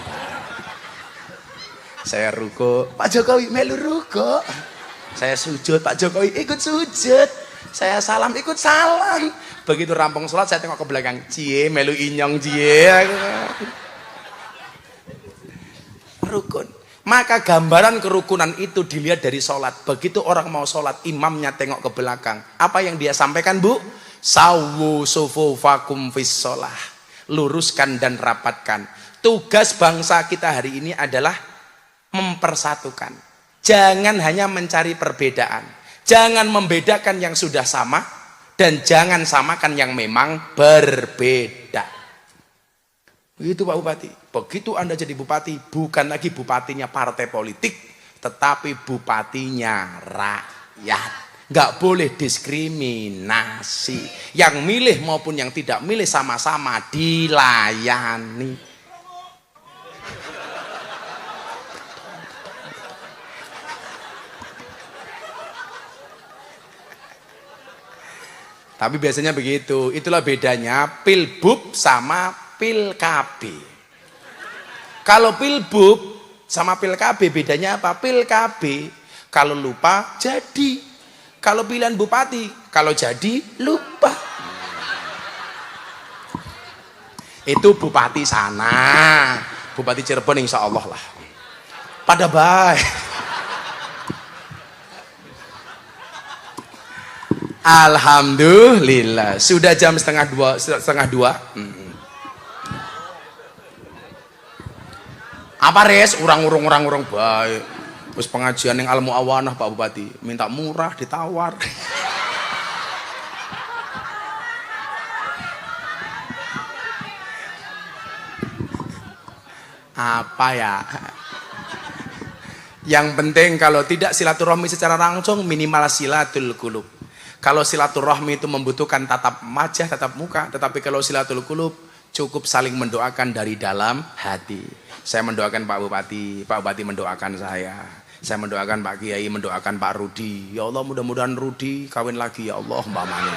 Saya ruko, Pak Jokowi melu ruko. Saya sujud, Pak Jokowi ikut sujud. Saya salam, ikut salam. Begitu rampung sholat, saya tengok ke belakang. Cie, melu inyong cie. Rukun. Maka gambaran kerukunan itu dilihat dari sholat. Begitu orang mau sholat, imamnya tengok ke belakang. Apa yang dia sampaikan, Bu? Sawu sufufakum fis sholah. Luruskan dan rapatkan. Tugas bangsa kita hari ini adalah mempersatukan. Jangan hanya mencari perbedaan. Jangan membedakan yang sudah sama dan jangan samakan yang memang berbeda. Begitu Pak Bupati. Begitu Anda jadi bupati, bukan lagi bupatinya partai politik, tetapi bupatinya rakyat. Nggak boleh diskriminasi. Yang milih maupun yang tidak milih sama-sama dilayani. Tapi biasanya begitu. Itulah bedanya pilbub sama pilkab. Kalau pilbub sama pilkab bedanya apa? Pilkab kalau lupa jadi. Kalau pilihan bupati kalau jadi lupa. Itu bupati sana. Bupati Cirebon insya Allah lah. Pada baik. Alhamdulillah sudah jam setengah dua. Apa res orang baik. Terus pengajian yang al muawanah Pak Bupati minta murah ditawar. Apa ya? Yang penting kalau tidak silaturahmi secara langsung minimal silatul qulub. Kalau silaturahmi itu membutuhkan tatap wajah, tatap muka, tetapi kalau silatul qulub cukup saling mendoakan dari dalam hati. Saya mendoakan Pak Bupati mendoakan saya mendoakan Pak Kiai, mendoakan Pak Rudi. Ya Allah mudah-mudahan Rudi kawin lagi ya Allah Mbak Mani.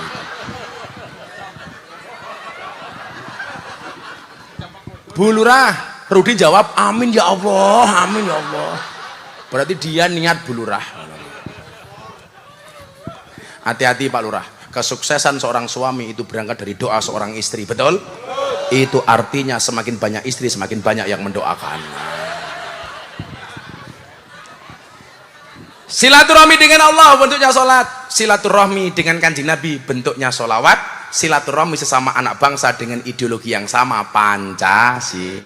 Bu Lurah, Rudi jawab amin ya Allah, amin ya Allah. Berarti dia niat Bu Lurah. Hati-hati Pak Lurah, kesuksesan seorang suami itu berangkat dari doa seorang istri, betul? Itu artinya semakin banyak istri, semakin banyak yang mendoakan. Silaturahmi dengan Allah bentuknya sholat, silaturahmi dengan kanjeng Nabi bentuknya sholawat, silaturahmi sesama anak bangsa dengan ideologi yang sama Pancasila.